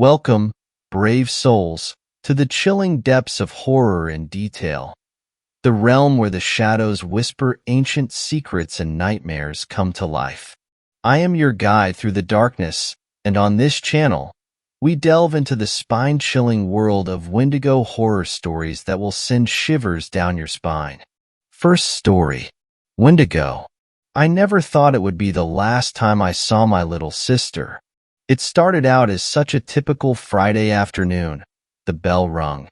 Welcome, brave souls, to the chilling depths of horror and detail, the realm where the shadows whisper ancient secrets and nightmares come to life. I am your guide through the darkness, and on this channel, we delve into the spine-chilling world of Wendigo horror stories that will send shivers down your spine. First story, Wendigo. I never thought it would be the last time I saw my little sister. It started out as such a typical Friday afternoon. The bell rung,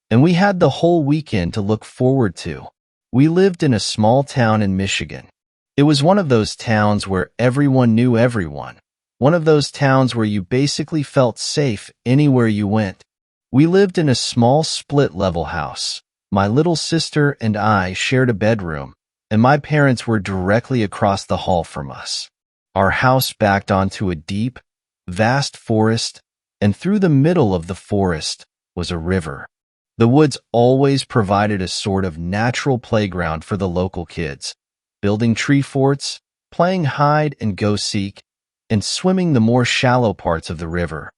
and we had the whole weekend to look forward to. We lived in a small town in Michigan. It was one of those towns where everyone knew everyone. One of those towns where you basically felt safe anywhere you went. We lived in a small split-level house. My little sister and I shared a bedroom, and my parents were directly across the hall from us. Our house backed onto a deep, vast forest, and through the middle of the forest was a river. The woods always provided a sort of natural playground for the local kids, building tree forts, playing hide and go seek, and swimming the more shallow parts of the river.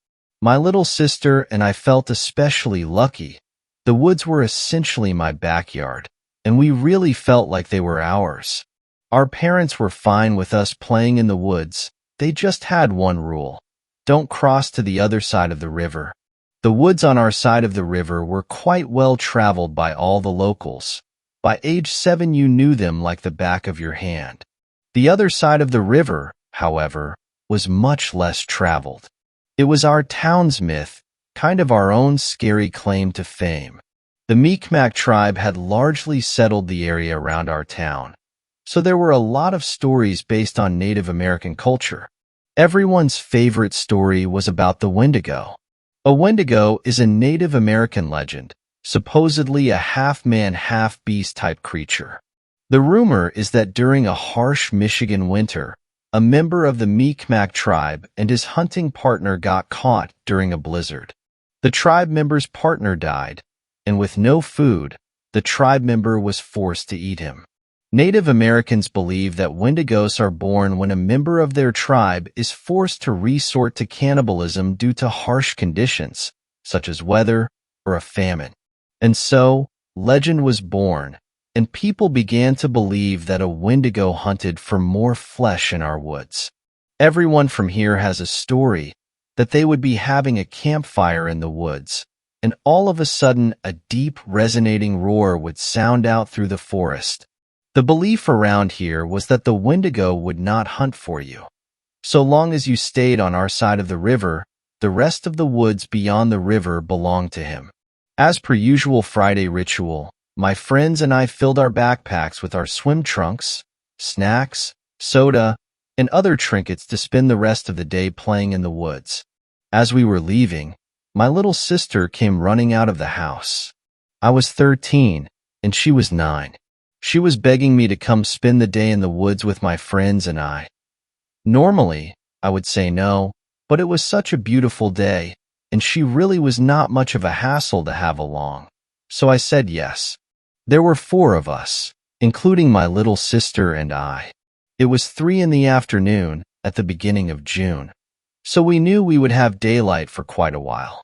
My little sister and I felt especially lucky. The woods were essentially my backyard, and we really felt like they were ours. Our parents were fine with us playing in the woods. They just had one rule: don't cross to the other side of the river. The woods on our side of the river were quite well traveled by all the locals. By age 7 you knew them like the back of your hand. The other side of the river, however, was much less traveled. It was our town's myth, kind of our own scary claim to fame. The Mi'kmaq tribe had largely settled the area around our town, so there were a lot of stories based on Native American culture. Everyone's favorite story was about the Wendigo. A Wendigo is a Native American legend, supposedly a half-man, half-beast type creature. The rumor is that during a harsh Michigan winter, a member of the Mi'kmaq tribe and his hunting partner got caught during a blizzard. The tribe member's partner died, and with no food, the tribe member was forced to eat him. Native Americans believe that Wendigos are born when a member of their tribe is forced to resort to cannibalism due to harsh conditions, such as weather or a famine. And so, legend was born, and people began to believe that a Wendigo hunted for more flesh in our woods. Everyone from here has a story that they would be having a campfire in the woods, and all of a sudden a deep resonating roar would sound out through the forest. The belief around here was that the Wendigo would not hunt for you. So long as you stayed on our side of the river, the rest of the woods beyond the river belonged to him. As per usual Friday ritual, my friends and I filled our backpacks with our swim trunks, snacks, soda, and other trinkets to spend the rest of the day playing in the woods. As we were leaving, my little sister came running out of the house. I was 13, and she was 9. She was begging me to come spend the day in the woods with my friends and I. Normally, I would say no, but it was such a beautiful day, and she really was not much of a hassle to have along. So I said yes. There were 4 of us, including my little sister and I. It was 3 in the afternoon at the beginning of June, so we knew we would have daylight for quite a while.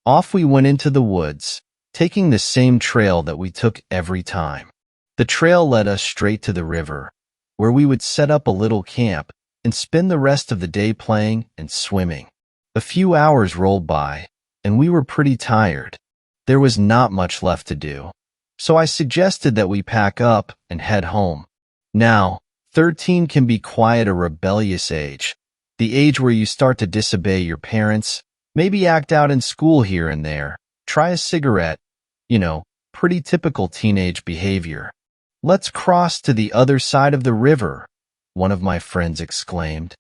Off we went into the woods, taking the same trail that we took every time. The trail led us straight to the river, where we would set up a little camp and spend the rest of the day playing and swimming. A few hours rolled by, and we were pretty tired. There was not much left to do, so I suggested that we pack up and head home. Now, 13 can be quite a rebellious age, the age where you start to disobey your parents, maybe act out in school here and there, try a cigarette, pretty typical teenage behavior. "Let's cross to the other side of the river," one of my friends exclaimed.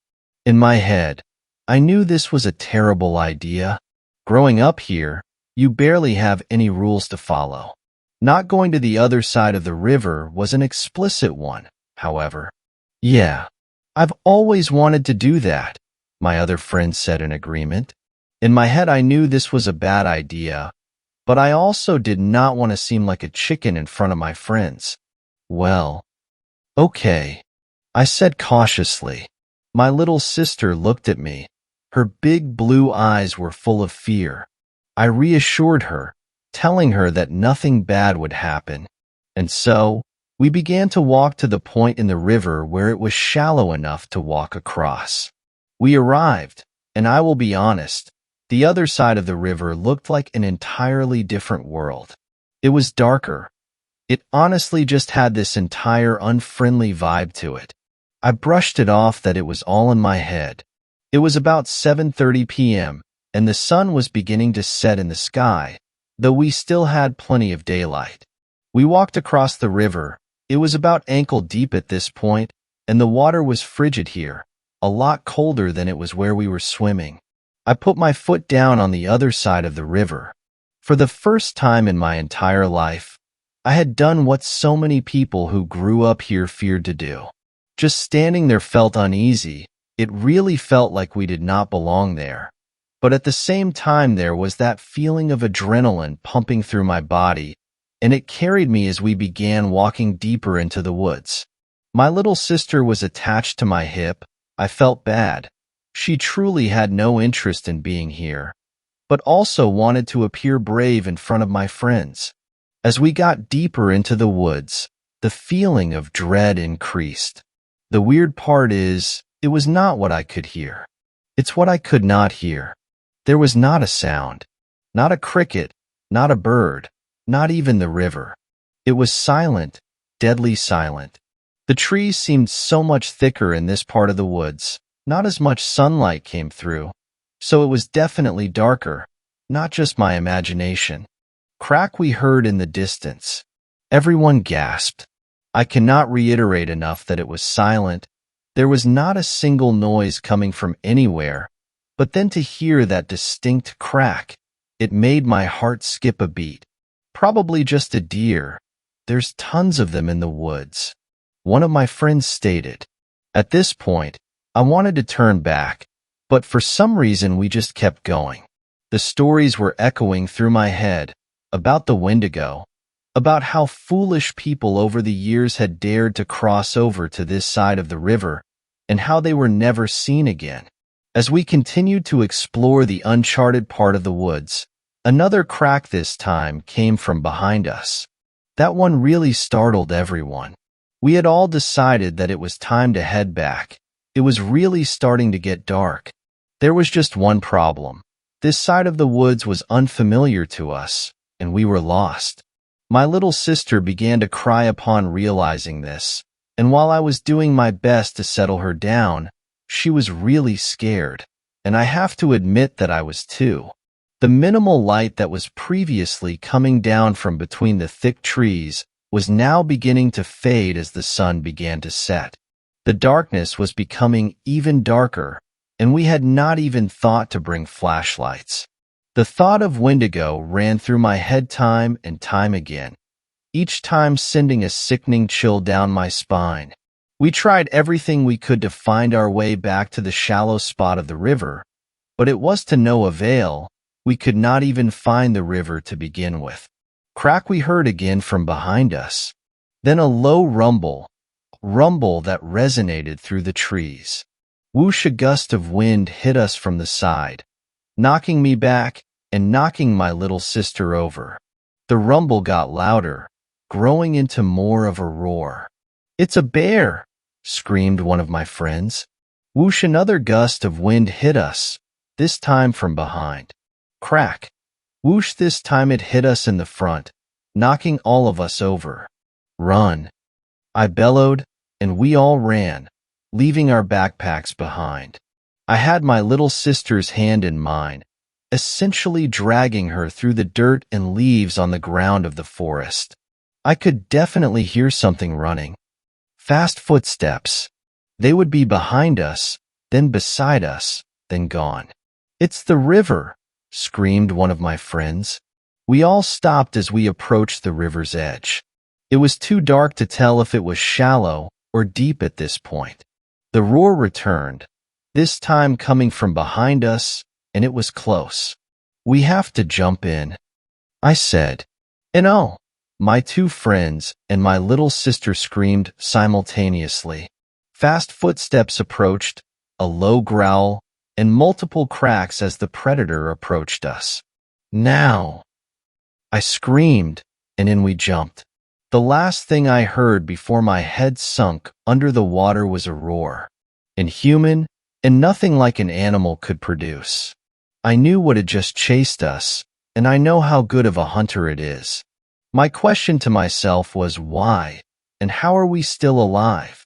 In my head, I knew this was a terrible idea. Growing up here, you barely have any rules to follow. Not going to the other side of the river was an explicit one, however. "Yeah, I've always wanted to do that," my other friend said in agreement. In my head, I knew this was a bad idea, but I also did not want to seem like a chicken in front of my friends. "Well, okay," I said cautiously. My little sister looked at me, Her big blue eyes were full of fear. I reassured her, telling her that nothing bad would happen. And so, we began to walk to the point in the river where it was shallow enough to walk across. We arrived, and I will be honest, the other side of the river looked like an entirely different world. It was darker. It honestly just had this entire unfriendly vibe to it. I brushed it off that it was all in my head. It was about 7:30 p.m., and the sun was beginning to set in the sky, though we still had plenty of daylight. We walked across the river. It was about ankle deep at this point, and the water was frigid here, a lot colder than it was where we were swimming. I put my foot down on the other side of the river. For the first time in my entire life, I had done what so many people who grew up here feared to do. Just standing there felt uneasy. It really felt like we did not belong there. But at the same time, there was that feeling of adrenaline pumping through my body, and it carried me as we began walking deeper into the woods. My little sister was attached to my hip. I felt bad. She truly had no interest in being here, but also wanted to appear brave in front of my friends. As we got deeper into the woods, the feeling of dread increased. The weird part is, it was not what I could hear. It's what I could not hear. There was not a sound, not a cricket, not a bird, not even the river. It was silent, deadly silent. The trees seemed so much thicker in this part of the woods. Not as much sunlight came through, so it was definitely darker, not just my imagination. Crack we heard in the distance. Everyone gasped. I cannot reiterate enough that it was silent. There was not a single noise coming from anywhere, but then to hear that distinct crack, it made my heart skip a beat. Probably just a deer. There's tons of them in the woods, one of my friends stated. At this point, I wanted to turn back, but for some reason we just kept going. The stories were echoing through my head about the Wendigo, about how foolish people over the years had dared to cross over to this side of the river, and how they were never seen again. As we continued to explore the uncharted part of the woods, another crack this time came from behind us. That one really startled everyone. We had all decided that it was time to head back. It was really starting to get dark. There was just one problem. This side of the woods was unfamiliar to us, and we were lost. My little sister began to cry upon realizing this, and while I was doing my best to settle her down, she was really scared, and I have to admit that I was too. The minimal light that was previously coming down from between the thick trees was now beginning to fade as the sun began to set. The darkness was becoming even darker, and we had not even thought to bring flashlights. The thought of Wendigo ran through my head time and time again, each time sending a sickening chill down my spine. We tried everything we could to find our way back to the shallow spot of the river, but it was to no avail. We could not even find the river to begin with. Crack we heard again from behind us, then a low rumble that resonated through the trees. Whoosh, a gust of wind hit us from the side, knocking me back and knocking my little sister over. The rumble got louder, growing into more of a roar. "It's a bear!" screamed one of my friends. Whoosh, another gust of wind hit us, this time from behind. Crack. Whoosh, this time it hit us in the front, knocking all of us over. "Run!" I bellowed, and we all ran, leaving our backpacks behind. I had my little sister's hand in mine, essentially dragging her through the dirt and leaves on the ground of the forest. I could definitely hear something running. Fast footsteps. They would be behind us, then beside us, then gone. "It's the river!" screamed one of my friends. We all stopped as we approached the river's edge. It was too dark to tell if it was shallow or deep at this point. The roar returned, this time coming from behind us, and it was close. "We have to jump in," I said. And oh, my two friends and my little sister screamed simultaneously. Fast footsteps approached, a low growl, and multiple cracks as the predator approached us. Now! I screamed, and in we jumped. The last thing I heard before my head sunk under the water was a roar. Inhuman, and nothing like an animal could produce. I knew what had just chased us, and I know how good of a hunter it is. My question to myself was why, and how are we still alive?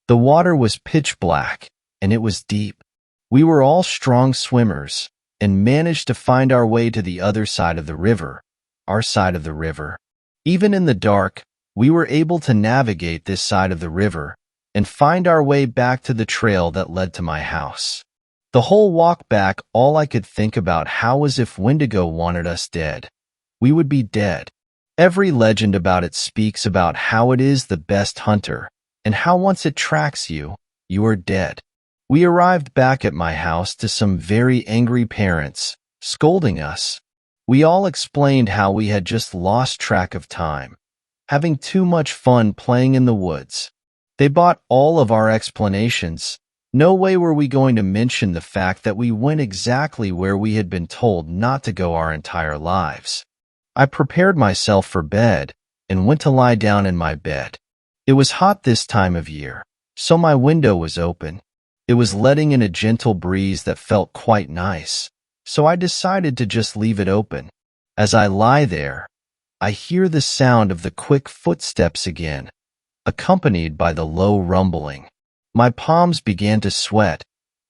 The water was pitch black, and it was deep. We were all strong swimmers, and managed to find our way to the other side of the river, our side of the river. Even in the dark, we were able to navigate this side of the river and find our way back to the trail that led to my house. The whole walk back, all I could think about how was if Wendigo wanted us dead. We would be dead. Every legend about it speaks about how it is the best hunter, and how once it tracks you, you are dead. We arrived back at my house to some very angry parents, scolding us. We all explained how we had just lost track of time, having too much fun playing in the woods. They bought all of our explanations. No way were we going to mention the fact that we went exactly where we had been told not to go our entire lives. I prepared myself for bed and went to lie down in my bed. It was hot this time of year, so my window was open. It was letting in a gentle breeze that felt quite nice, so I decided to just leave it open. As I lie there, I hear the sound of the quick footsteps again, accompanied by the low rumbling. My palms began to sweat.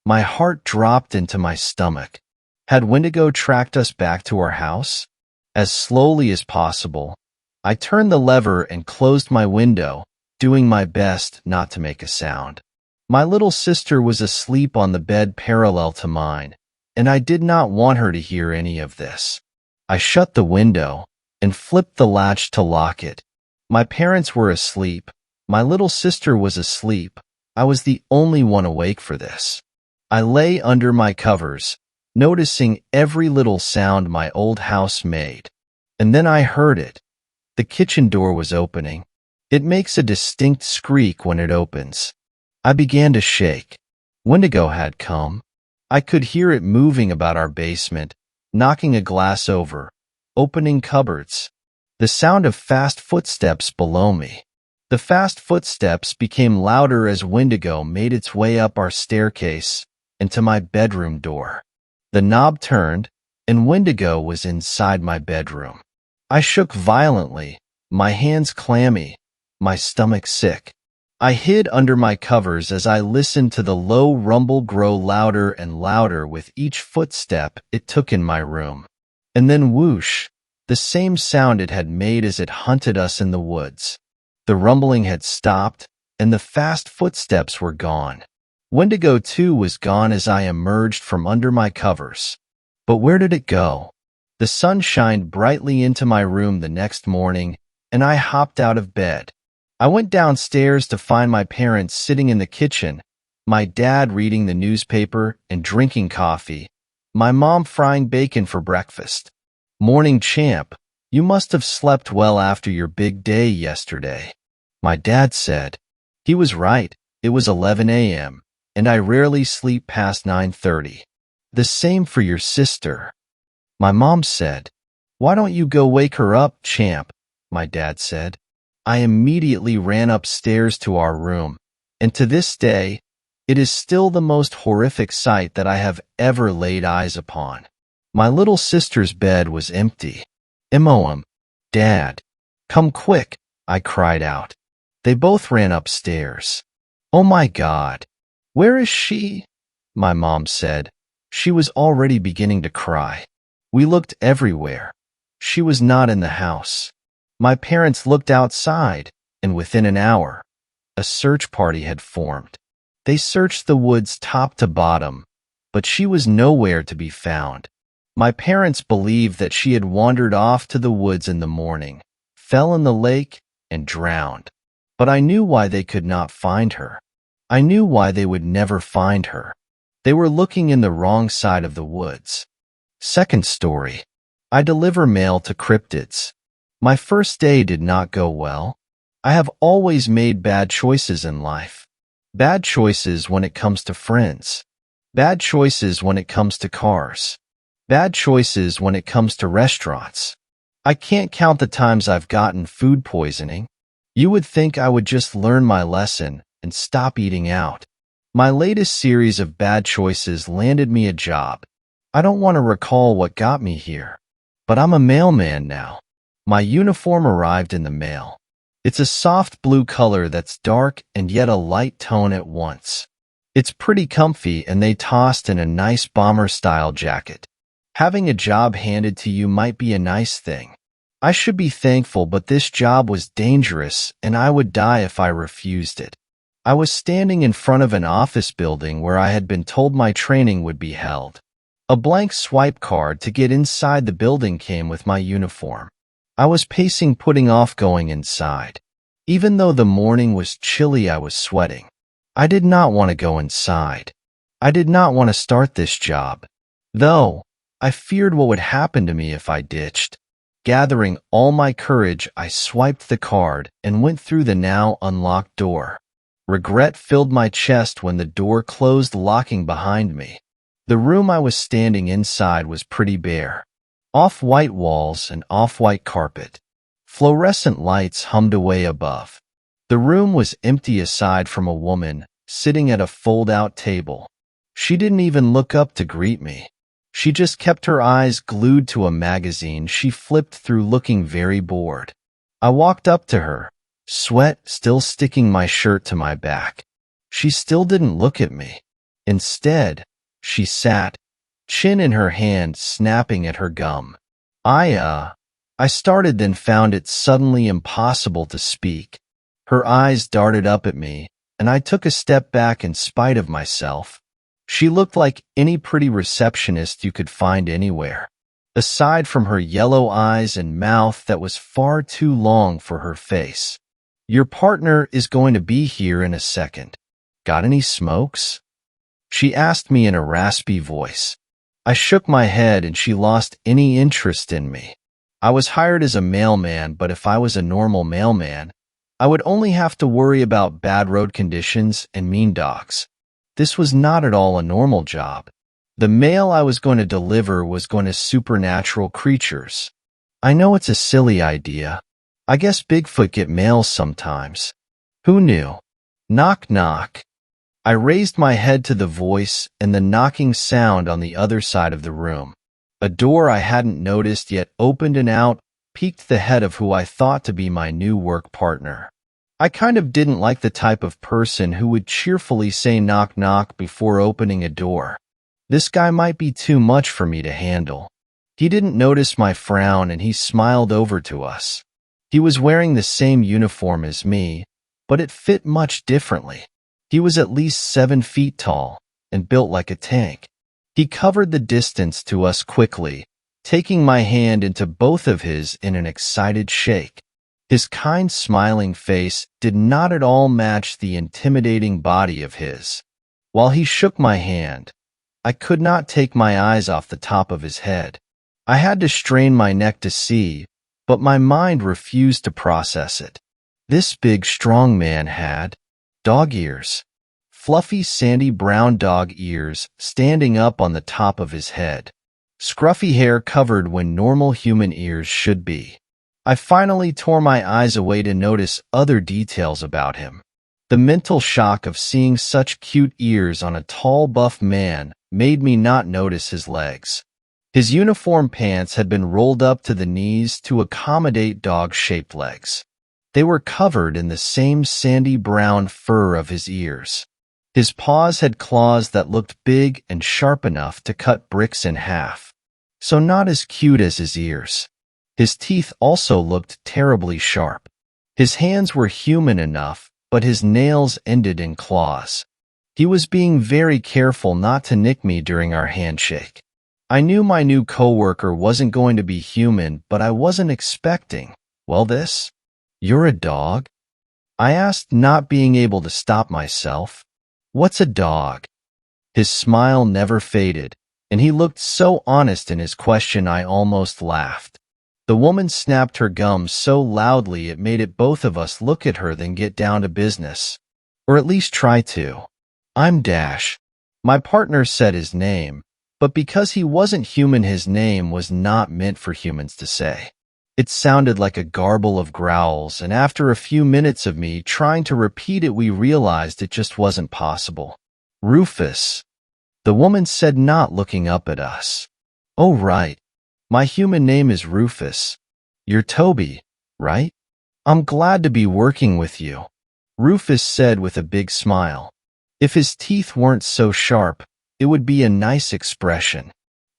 My heart dropped into my stomach. Had Wendigo tracked us back to our house? As slowly as possible, I turned the lever and closed my window, doing my best not to make a sound. My little sister was asleep on the bed parallel to mine, and I did not want her to hear any of this. I shut the window and flipped the latch to lock it. My parents were asleep. My little sister was asleep. I was the only one awake for this. I lay under my covers, noticing every little sound my old house made. And then I heard it. The kitchen door was opening. It makes a distinct squeak when it opens. I began to shake. Wendigo had come. I could hear it moving about our basement, knocking a glass over, opening cupboards. The sound of fast footsteps below me. The fast footsteps became louder as Wendigo made its way up our staircase and to my bedroom door. The knob turned, and Wendigo was inside my bedroom. I shook violently, my hands clammy, my stomach sick. I hid under my covers as I listened to the low rumble grow louder and louder with each footstep it took in my room. And then whoosh, the same sound it had made as it hunted us in the woods. The rumbling had stopped, and the fast footsteps were gone. Wendigo too was gone as I emerged from under my covers. But where did it go? The sun shined brightly into my room the next morning, and I hopped out of bed. I went downstairs to find my parents sitting in the kitchen, my dad reading the newspaper and drinking coffee, my mom frying bacon for breakfast. "Morning, champ. You must have slept well after your big day yesterday," my dad said. He was right. It was 11 a.m., and I rarely sleep past 9:30. "The same for your sister," my mom said. "Why don't you go wake her up, champ?" my dad said. I immediately ran upstairs to our room, and to this day, it is still the most horrific sight that I have ever laid eyes upon. My little sister's bed was empty. "Emoam, Dad, come quick," I cried out. They both ran upstairs. "Oh my God, where is she?" my mom said. She was already beginning to cry. We looked everywhere. She was not in the house. My parents looked outside, and within an hour, a search party had formed. They searched the woods top to bottom, but she was nowhere to be found. My parents believed that she had wandered off to the woods in the morning, fell in the lake, and drowned. But I knew why they could not find her. I knew why they would never find her. They were looking in the wrong side of the woods. Second story. I deliver mail to cryptids. My first day did not go well. I have always made bad choices in life. Bad choices when it comes to friends. Bad choices when it comes to cars. Bad choices when it comes to restaurants. I can't count the times I've gotten food poisoning. You would think I would just learn my lesson and stop eating out. My latest series of bad choices landed me a job. I don't want to recall what got me here, but I'm a mailman now. My uniform arrived in the mail. It's a soft blue color that's dark and yet a light tone at once. It's pretty comfy, and they tossed in a nice bomber-style jacket. Having a job handed to you might be a nice thing. I should be thankful, but this job was dangerous, and I would die if I refused it. I was standing in front of an office building where I had been told my training would be held. A blank swipe card to get inside the building came with my uniform. I was pacing, putting off going inside. Even though the morning was chilly, I was sweating. I did not want to go inside. I did not want to start this job, though I feared what would happen to me if I ditched. Gathering all my courage, I swiped the card and went through the now unlocked door. Regret filled my chest when the door closed, locking behind me. The room I was standing inside was pretty bare. Off-white walls and off-white carpet. Fluorescent lights hummed away above. The room was empty aside from a woman sitting at a fold-out table. She didn't even look up to greet me. She just kept her eyes glued to a magazine she flipped through, looking very bored. I walked up to her, sweat still sticking my shirt to my back. She still didn't look at me. Instead, she sat, chin in her hand, snapping at her gum. I started, then found it suddenly impossible to speak. Her eyes darted up at me, and I took a step back in spite of myself. She looked like any pretty receptionist you could find anywhere, aside from her yellow eyes and mouth that was far too long for her face. Your partner is going to be here in a second. Got any smokes? She asked me in a raspy voice. I shook my head, and she lost any interest in me. I was hired as a mailman, but if I was a normal mailman, I would only have to worry about bad road conditions and mean dogs. This was not at all a normal job. The mail I was going to deliver was going to supernatural creatures. I know it's a silly idea. I guess Bigfoot get mail sometimes. Who knew? Knock, knock. I raised my head to the voice and the knocking sound on the other side of the room. A door I hadn't noticed yet opened, and out peeked the head of who I thought to be my new work partner. I kind of didn't like the type of person who would cheerfully say knock knock before opening a door. This guy might be too much for me to handle. He didn't notice my frown, and he smiled over to us. He was wearing the same uniform as me, but it fit much differently. He was at least 7 feet tall and built like a tank. He covered the distance to us quickly, taking my hand into both of his in an excited shake. His kind, smiling face did not at all match the intimidating body of his. While he shook my hand, I could not take my eyes off the top of his head. I had to strain my neck to see, but my mind refused to process it. This big, strong man had dog ears. Fluffy, sandy brown dog ears standing up on the top of his head. Scruffy hair covered when normal human ears should be. I finally tore my eyes away to notice other details about him. The mental shock of seeing such cute ears on a tall, buff man made me not notice his legs. His uniform pants had been rolled up to the knees to accommodate dog-shaped legs. They were covered in the same sandy brown fur of his ears. His paws had claws that looked big and sharp enough to cut bricks in half, so not as cute as his ears. His teeth also looked terribly sharp. His hands were human enough, but his nails ended in claws. He was being very careful not to nick me during our handshake. I knew my new coworker wasn't going to be human, but I wasn't expecting, well, this. You're a dog? I asked, not being able to stop myself. What's a dog? His smile never faded, and he looked so honest in his question I almost laughed. The woman snapped her gums so loudly it made it both of us look at her, then get down to business. Or at least try to. I'm Dash. My partner said his name, but because he wasn't human, his name was not meant for humans to say. It sounded like a garble of growls, and after a few minutes of me trying to repeat it, we realized it just wasn't possible. Rufus, the woman said, not looking up at us. Oh, right. My human name is Rufus. You're Toby, right? I'm glad to be working with you, Rufus said with a big smile. If his teeth weren't so sharp, it would be a nice expression.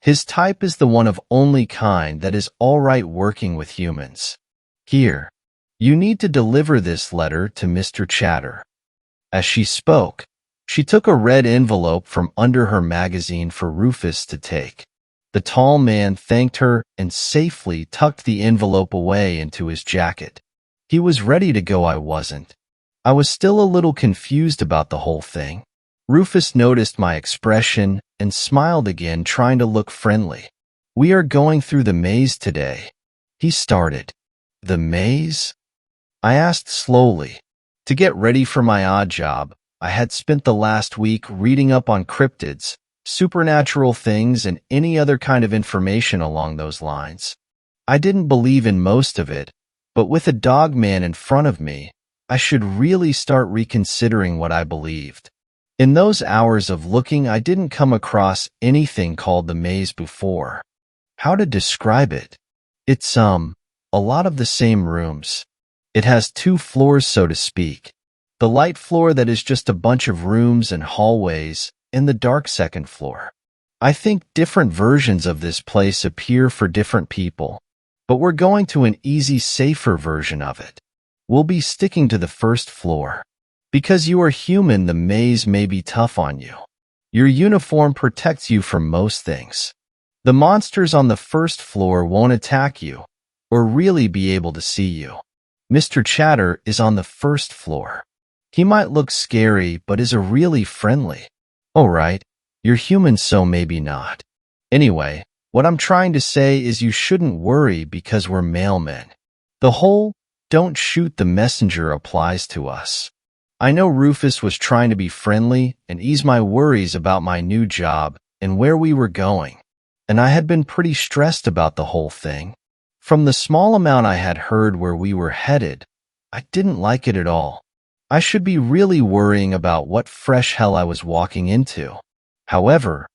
His type is the one of only kind that is all right working with humans. Here, you need to deliver this letter to Mr. Chatter. As she spoke, she took a red envelope from under her magazine for Rufus to take. The tall man thanked her and safely tucked the envelope away into his jacket. He was ready to go. I wasn't. I was still a little confused about the whole thing. Rufus noticed my expression and smiled again, trying to look friendly. We are going through the maze today, he started. The maze? I asked slowly. To get ready for my odd job, I had spent the last week reading up on cryptids, supernatural things, and any other kind of information along those lines. I didn't believe in most of it, but with a dog man in front of me, I should really start reconsidering what I believed. In those hours of looking, I didn't come across anything called the maze before. How to describe it? It's a lot of the same rooms. It has 2 floors, so to speak. The light floor that is just a bunch of rooms and hallways, and the dark second floor. I think different versions of this place appear for different people, but we're going to an easy, safer version of it. We'll be sticking to the first floor. Because you are human, the maze may be tough on you. Your uniform protects you from most things. The monsters on the first floor won't attack you, or really be able to see you. Mr. Chatter is on the first floor. He might look scary, but is a really friendly. Oh, right, you're human, so maybe not. Anyway, what I'm trying to say is you shouldn't worry because we're mailmen. The whole "don't shoot the messenger" applies to us. I know Rufus was trying to be friendly and ease my worries about my new job and where we were going, and I had been pretty stressed about the whole thing. From the small amount I had heard where we were headed, I didn't like it at all. I should be really worrying about what fresh hell I was walking into. However,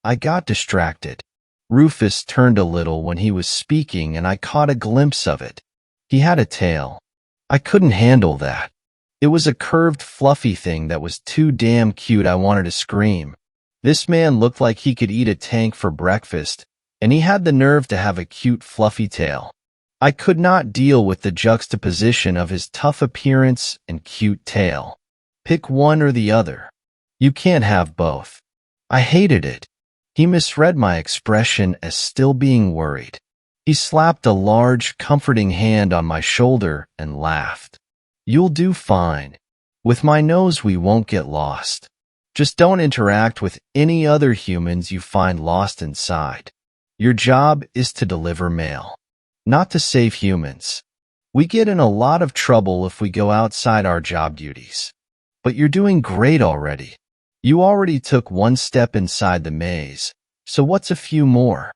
I got distracted. Rufus turned a little when he was speaking, and I caught a glimpse of it. He had a tail. I couldn't handle that. It was a curved, fluffy thing that was too damn cute. I wanted to scream. This man looked like he could eat a tank for breakfast, and he had the nerve to have a cute, fluffy tail. I could not deal with the juxtaposition of his tough appearance and cute tail. Pick one or the other. You can't have both. I hated it. He misread my expression as still being worried. He slapped a large, comforting hand on my shoulder and laughed. You'll do fine. With my nose, we won't get lost. Just don't interact with any other humans you find lost inside. Your job is to deliver mail, not to save humans. We get in a lot of trouble if we go outside our job duties. But you're doing great already. You already took one step inside the maze, so what's a few more?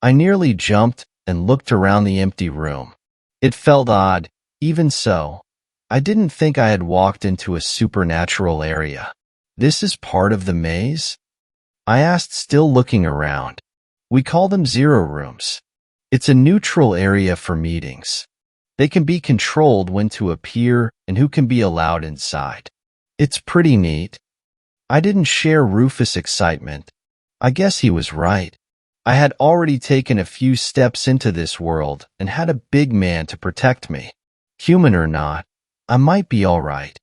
I nearly jumped and looked around the empty room. It felt odd. Even so, I didn't think I had walked into a supernatural area. This is part of the maze? I asked, still looking around. We call them zero rooms. It's a neutral area for meetings. They can be controlled when to appear and who can be allowed inside. It's pretty neat. I didn't share Rufus' excitement. I guess he was right. I had already taken a few steps into this world and had a big man to protect me. Human or not, I might be all right.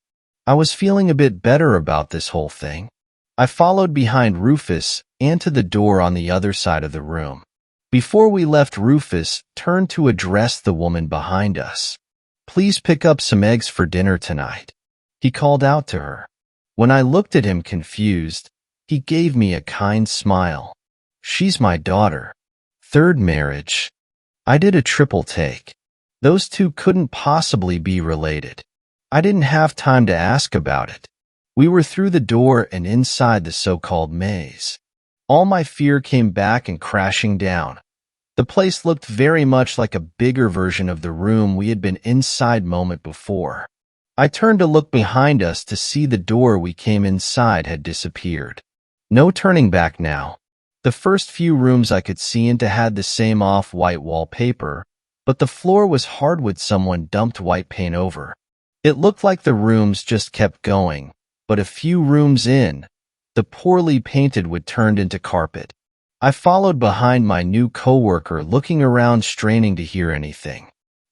I was feeling a bit better about this whole thing. I followed behind Rufus and to the door on the other side of the room. Before we left, Rufus turned to address the woman behind us. Please pick up some eggs for dinner tonight, he called out to her. When I looked at him confused, he gave me a kind smile. She's my daughter. Third marriage. I did a triple take. Those two couldn't possibly be related. I didn't have time to ask about it. We were through the door and inside the so-called maze. All my fear came back and crashing down. The place looked very much like a bigger version of the room we had been inside moment before. I turned to look behind us to see the door we came inside had disappeared. No turning back now. The first few rooms I could see into had the same off-white wallpaper, but the floor was hardwood someone dumped white paint over. It looked like the rooms just kept going, but a few rooms in, the poorly painted wood turned into carpet. I followed behind my new coworker, looking around, straining to hear anything.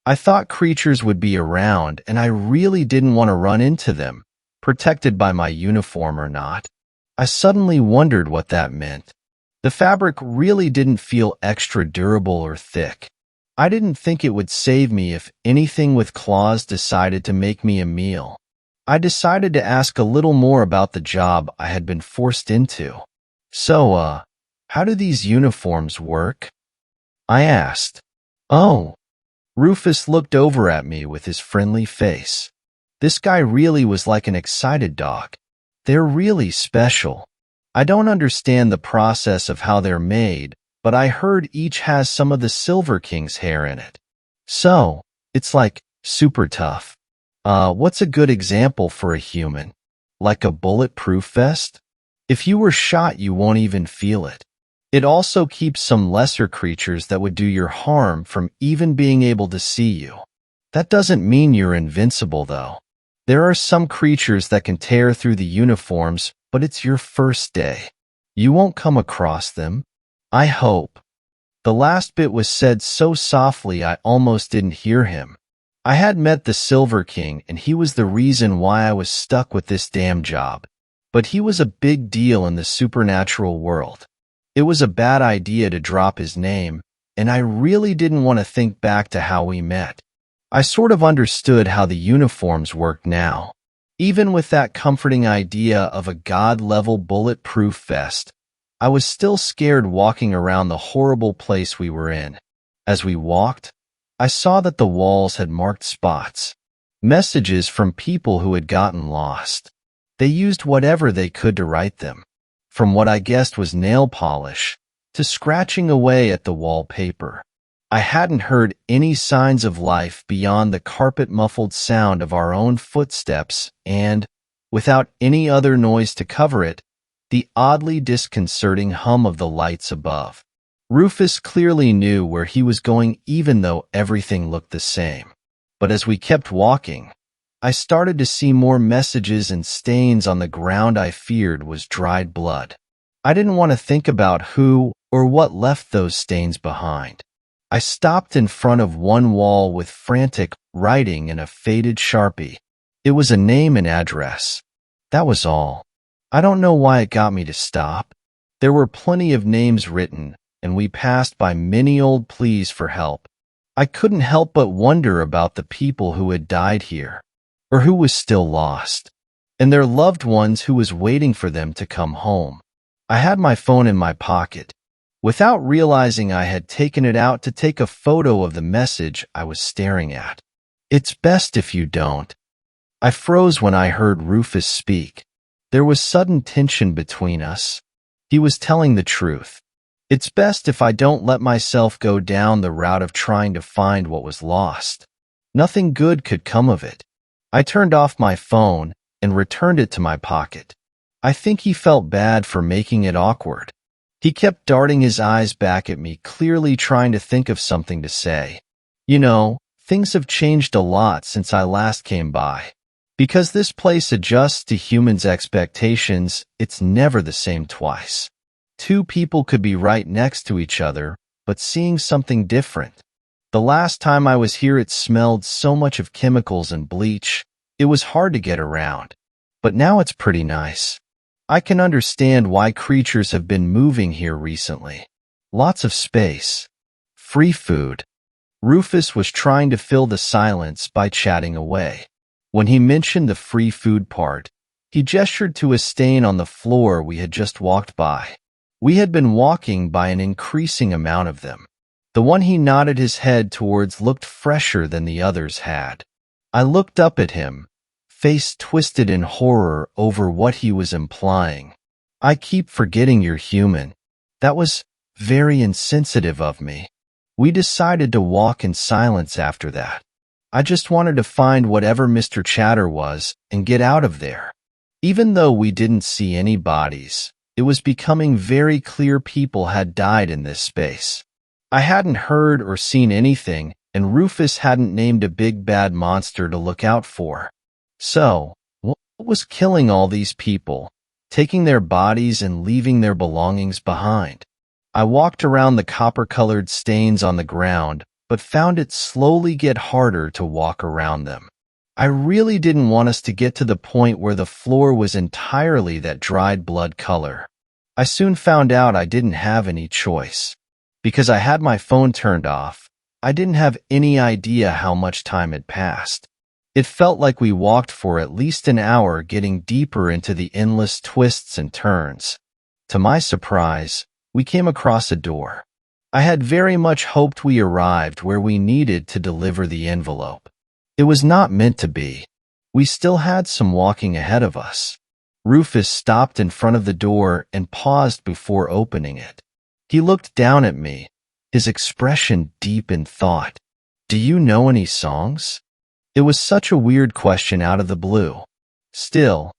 I thought creatures would be around, and I really didn't want to run into them, protected by my uniform or not. I suddenly wondered what that meant. The fabric really didn't feel extra durable or thick. I didn't think it would save me if anything with claws decided to make me a meal. I decided to ask a little more about the job I had been forced into. So, how do these uniforms work? I asked. Oh. Rufus looked over at me with his friendly face. This guy really was like an excited dog. They're really special. I don't understand the process of how they're made, but I heard each has some of the Silver King's hair in it. So, it's like super tough. What's a good example for a human? Like a bulletproof vest? If you were shot, you won't even feel it. It also keeps some lesser creatures that would do you harm from even being able to see you. That doesn't mean you're invincible, though. There are some creatures that can tear through the uniforms, but it's your first day. You won't come across them. I hope. The last bit was said so softly I almost didn't hear him. I had met the Silver King, and he was the reason why I was stuck with this damn job. But he was a big deal in the supernatural world. It was a bad idea to drop his name, and I really didn't want to think back to how we met. I sort of understood how the uniforms worked now. Even with that comforting idea of a god-level bulletproof vest, I was still scared walking around the horrible place we were in. As we walked, I saw that the walls had marked spots, messages from people who had gotten lost. They used whatever they could to write them, from what I guessed was nail polish to scratching away at the wallpaper. I hadn't heard any signs of life beyond the carpet-muffled sound of our own footsteps and, without any other noise to cover it, the oddly disconcerting hum of the lights above. Rufus clearly knew where he was going, even though everything looked the same. But as we kept walking, I started to see more messages and stains on the ground I feared was dried blood. I didn't want to think about who or what left those stains behind. I stopped in front of one wall with frantic writing in a faded Sharpie. It was a name and address. That was all. I don't know why it got me to stop. There were plenty of names written, and we passed by many old pleas for help. I couldn't help but wonder about the people who had died here, or who was still lost, and their loved ones who was waiting for them to come home. I had my phone in my pocket. Without realizing, I had taken it out to take a photo of the message I was staring at. It's best if you don't. I froze when I heard Rufus speak. There was sudden tension between us. He was telling the truth. It's best if I don't let myself go down the route of trying to find what was lost. Nothing good could come of it. I turned off my phone and returned it to my pocket. I think he felt bad for making it awkward. He kept darting his eyes back at me, clearly trying to think of something to say. You know, things have changed a lot since I last came by. Because this place adjusts to humans' expectations, it's never the same twice. Two people could be right next to each other, but seeing something different. The last time I was here, it smelled so much of chemicals and bleach, it was hard to get around. But now it's pretty nice. I can understand why creatures have been moving here recently. Lots of space. Free food. Rufus was trying to fill the silence by chatting away. When he mentioned the free food part, he gestured to a stain on the floor we had just walked by. We had been walking by an increasing amount of them. The one he nodded his head towards looked fresher than the others had. I looked up at him, face twisted in horror over what he was implying. I keep forgetting you're human. That was very insensitive of me. We decided to walk in silence after that. I just wanted to find whatever Mr. Chatter was and get out of there. Even though we didn't see any bodies, it was becoming very clear people had died in this space. I hadn't heard or seen anything, and Rufus hadn't named a big bad monster to look out for. So, what was killing all these people, taking their bodies and leaving their belongings behind? I walked around the copper-colored stains on the ground, but found it slowly get harder to walk around them. I really didn't want us to get to the point where the floor was entirely that dried blood color. I soon found out I didn't have any choice. Because I had my phone turned off, I didn't have any idea how much time had passed. It felt like we walked for at least an hour, getting deeper into the endless twists and turns. To my surprise, we came across a door. I had very much hoped we arrived where we needed to deliver the envelope. It was not meant to be. We still had some walking ahead of us. Rufus stopped in front of the door and paused before opening it. He looked down at me, his expression deep in thought. "Do you know any songs?" It was such a weird question out of the blue. Still,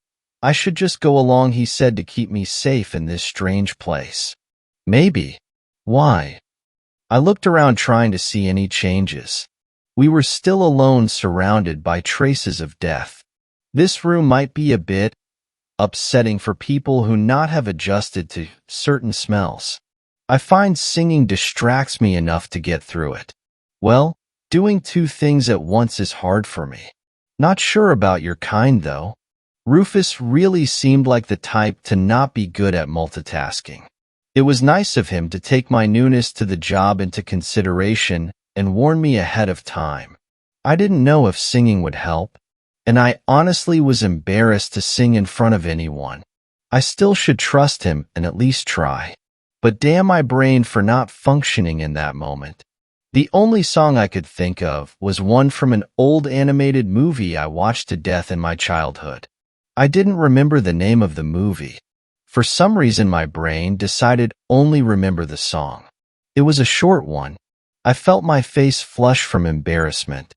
I should just go along, he said, to keep me safe in this strange place. Maybe. Why? I looked around trying to see any changes. We were still alone, surrounded by traces of death. This room might be a bit upsetting for people who not have adjusted to certain smells. I find singing distracts me enough to get through it. Well, doing two things at once is hard for me. Not sure about your kind, though. Rufus really seemed like the type to not be good at multitasking. It was nice of him to take my newness to the job into consideration and warn me ahead of time. I didn't know if singing would help, and I honestly was embarrassed to sing in front of anyone. I still should trust him and at least try. But damn my brain for not functioning in that moment. The only song I could think of was one from an old animated movie I watched to death in my childhood. I didn't remember the name of the movie. For some reason my brain decided only remember the song. It was a short one. I felt my face flush from embarrassment.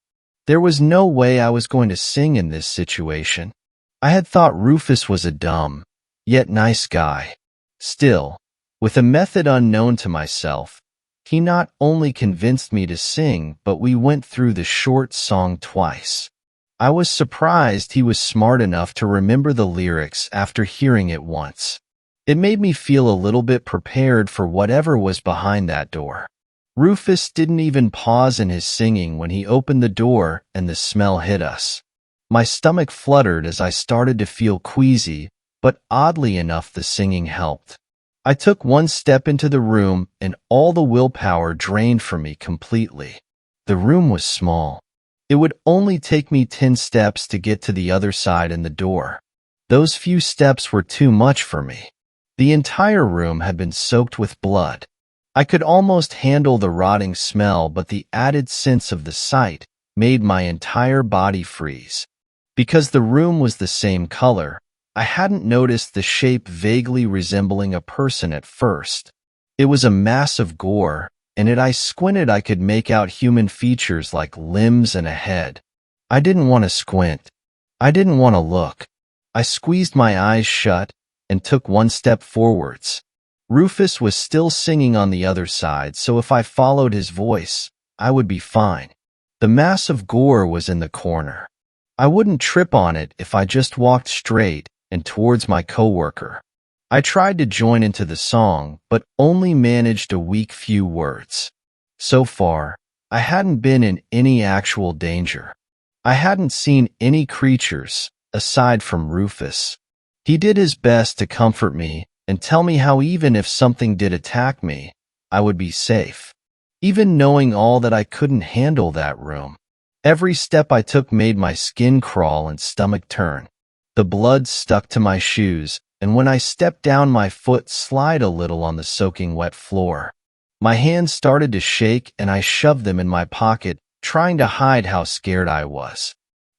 There was no way I was going to sing in this situation. I had thought Rufus was a dumb, yet nice guy. Still, with a method unknown to myself, he not only convinced me to sing, but we went through the short song twice. I was surprised he was smart enough to remember the lyrics after hearing it once. It made me feel a little bit prepared for whatever was behind that door. Rufus didn't even pause in his singing when he opened the door and the smell hit us. My stomach fluttered as I started to feel queasy, but oddly enough the singing helped. I took one step into the room and all the willpower drained from me completely. The room was small. It would only take me 10 steps to get to the other side and the door. Those few steps were too much for me. The entire room had been soaked with blood. I could almost handle the rotting smell, but the added sense of the sight made my entire body freeze. Because the room was the same color, I hadn't noticed the shape vaguely resembling a person at first. It was a mass of gore, and as I squinted I could make out human features like limbs and a head. I didn't want to squint. I didn't want to look. I squeezed my eyes shut and took one step forwards. Rufus was still singing on the other side, so if I followed his voice, I would be fine. The mass of gore was in the corner. I wouldn't trip on it if I just walked straight and towards my coworker. I tried to join into the song, but only managed a weak few words. So far, I hadn't been in any actual danger. I hadn't seen any creatures, aside from Rufus. He did his best to comfort me and tell me how even if something did attack me, I would be safe. Even knowing all that, I couldn't handle that room. Every step I took made my skin crawl and stomach turn. The blood stuck to my shoes, and when I stepped down, my foot slid a little on the soaking wet floor. My hands started to shake and I shoved them in my pocket, trying to hide how scared I was.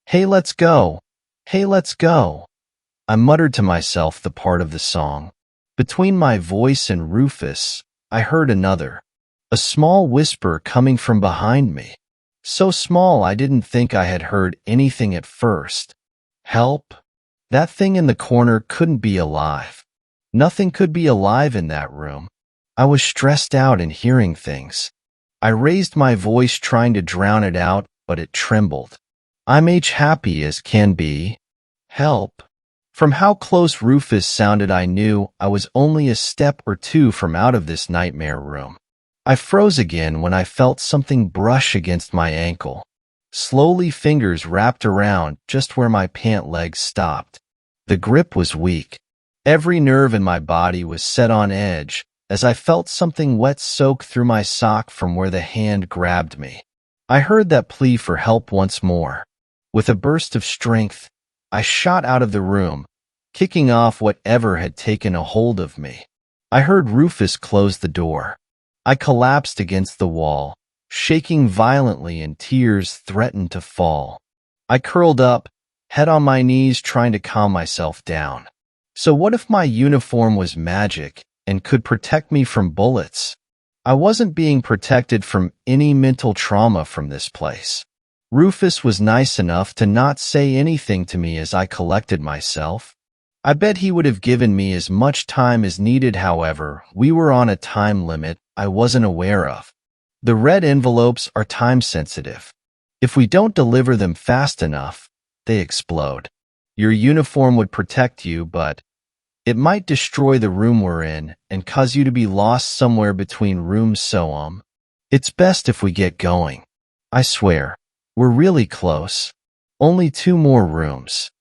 "Hey, let's go. Hey, let's go. I muttered to myself the part of the song. Between my voice and Rufus, I heard another, a small whisper coming from behind me. So small I didn't think I had heard anything at first. Help? That thing in the corner couldn't be alive. Nothing could be alive in that room. I was stressed out and hearing things. I raised my voice trying to drown it out, but it trembled. I'm happy as can be. Help. From how close Rufus sounded, I knew I was only a step or two from out of this nightmare room. I froze again when I felt something brush against my ankle. Slowly, fingers wrapped around just where my pant leg stopped. The grip was weak. Every nerve in my body was set on edge as I felt something wet soak through my sock from where the hand grabbed me. I heard that plea for help once more. With a burst of strength, I shot out of the room, kicking off whatever had taken a hold of me. I heard Rufus close the door. I collapsed against the wall, shaking violently, and tears threatened to fall. I curled up, head on my knees, trying to calm myself down. So what if my uniform was magic and could protect me from bullets? I wasn't being protected from any mental trauma from this place. Rufus was nice enough to not say anything to me as I collected myself. I bet he would have given me as much time as needed. However, we were on a time limit I wasn't aware of. The red envelopes are time sensitive. If we don't deliver them fast enough, they explode. Your uniform would protect you, but it might destroy the room we're in and cause you to be lost somewhere between rooms. So it's best if we get going. I swear, we're really close. Only 2 more rooms.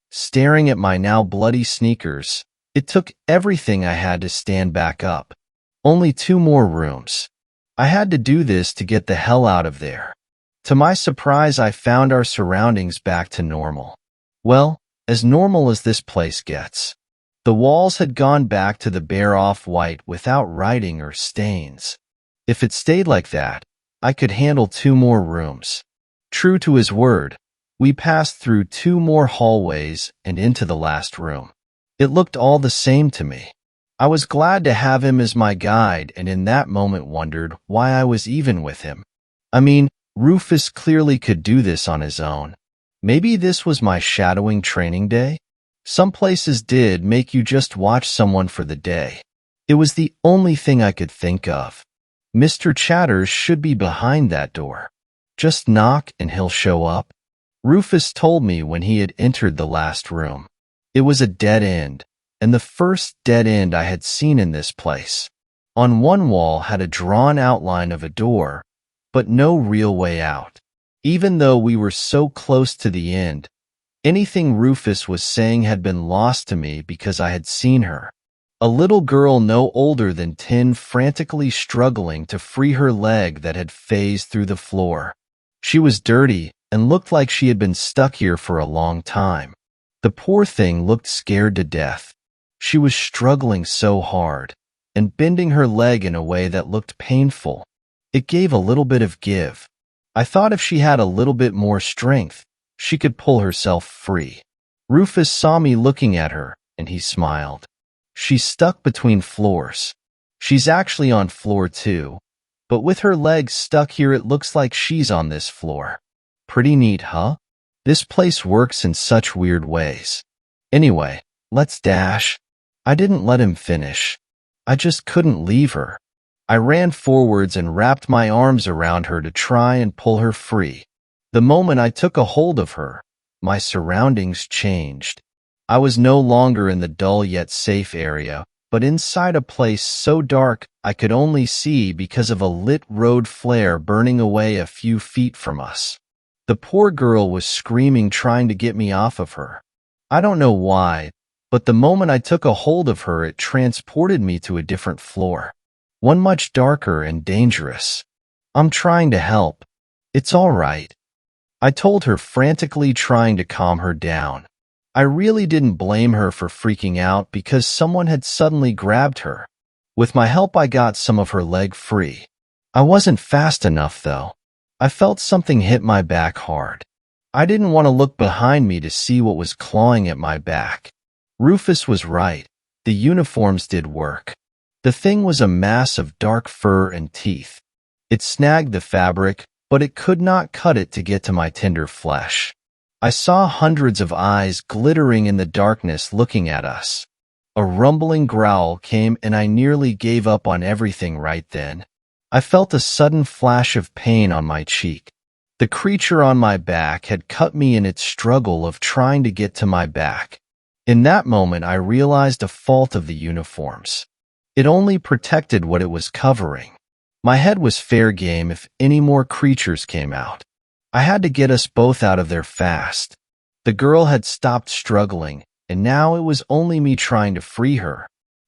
Staring at my now bloody sneakers, it took everything I had to stand back up. Only 2 more rooms. I had to do this to get the hell out of there. To my surprise, I found our surroundings back to normal. Well, as normal as this place gets. The walls had gone back to the bare off-white without writing or stains. If it stayed like that, I could handle 2 more rooms. True to his word, we passed through 2 more hallways and into the last room. It looked all the same to me. I was glad to have him as my guide, and in that moment wondered why I was even with him. I mean, Rufus clearly could do this on his own. Maybe this was my shadowing training day? Some places did make you just watch someone for the day. It was the only thing I could think of. Mr. Chatters should be behind that door. Just knock and he'll show up. Rufus told me when he had entered the last room. It was a dead end, and the first dead end I had seen in this place. On one wall had a drawn outline of a door, but no real way out. Even though we were so close to the end, anything Rufus was saying had been lost to me because I had seen her. A little girl no older than 10 frantically struggling to free her leg that had phased through the floor. She was dirty and looked like she had been stuck here for a long time. The poor thing looked scared to death. She was struggling so hard and bending her leg in a way that looked painful. It gave a little bit of give. I thought if she had a little bit more strength, she could pull herself free. Rufus saw me looking at her, and he smiled. She's stuck between floors. She's actually on floor 2, but with her legs stuck here it looks like she's on this floor. Pretty neat, huh? This place works in such weird ways. Anyway, let's dash. I didn't let him finish. I just couldn't leave her. I ran forwards and wrapped my arms around her to try and pull her free. The moment I took a hold of her, my surroundings changed. I was no longer in the dull yet safe area, but inside a place so dark I could only see because of a lit road flare burning away a few feet from us. The poor girl was screaming, trying to get me off of her. I don't know why, but the moment I took a hold of her, it transported me to a different floor. One much darker and dangerous. I'm trying to help. It's all right. I told her, frantically trying to calm her down. I really didn't blame her for freaking out because someone had suddenly grabbed her. With my help, I got some of her leg free. I wasn't fast enough, though. I felt something hit my back hard. I didn't want to look behind me to see what was clawing at my back. Rufus was right. The uniforms did work. The thing was a mass of dark fur and teeth. It snagged the fabric, but it could not cut it to get to my tender flesh. I saw hundreds of eyes glittering in the darkness looking at us. A rumbling growl came and I nearly gave up on everything right then. I felt a sudden flash of pain on my cheek. The creature on my back had cut me in its struggle of trying to get to my back. In that moment, I realized a fault of the uniforms. It only protected what it was covering. My head was fair game if any more creatures came out. I had to get us both out of there fast. The girl had stopped struggling, and now it was only me trying to free her.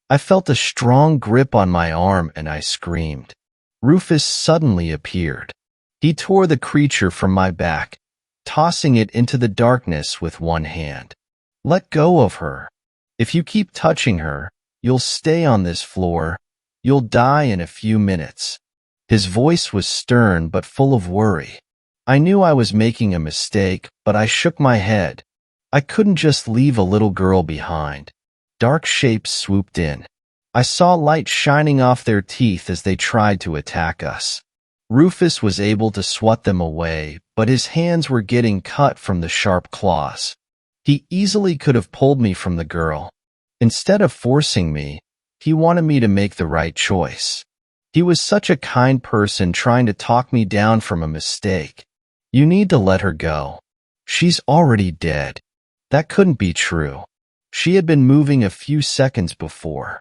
I felt a strong grip on my arm and I screamed. Rufus suddenly appeared. He tore the creature from my back, tossing it into the darkness with one hand. Let go of her. If you keep touching her, you'll stay on this floor. You'll die in a few minutes. His voice was stern but full of worry. I knew I was making a mistake, but I shook my head. I couldn't just leave a little girl behind. Dark shapes swooped in. I saw light shining off their teeth as they tried to attack us. Rufus was able to swat them away, but his hands were getting cut from the sharp claws. He easily could have pulled me from the girl. Instead of forcing me, he wanted me to make the right choice. He was such a kind person trying to talk me down from a mistake. You need to let her go. She's already dead. That couldn't be true. She had been moving a few seconds before.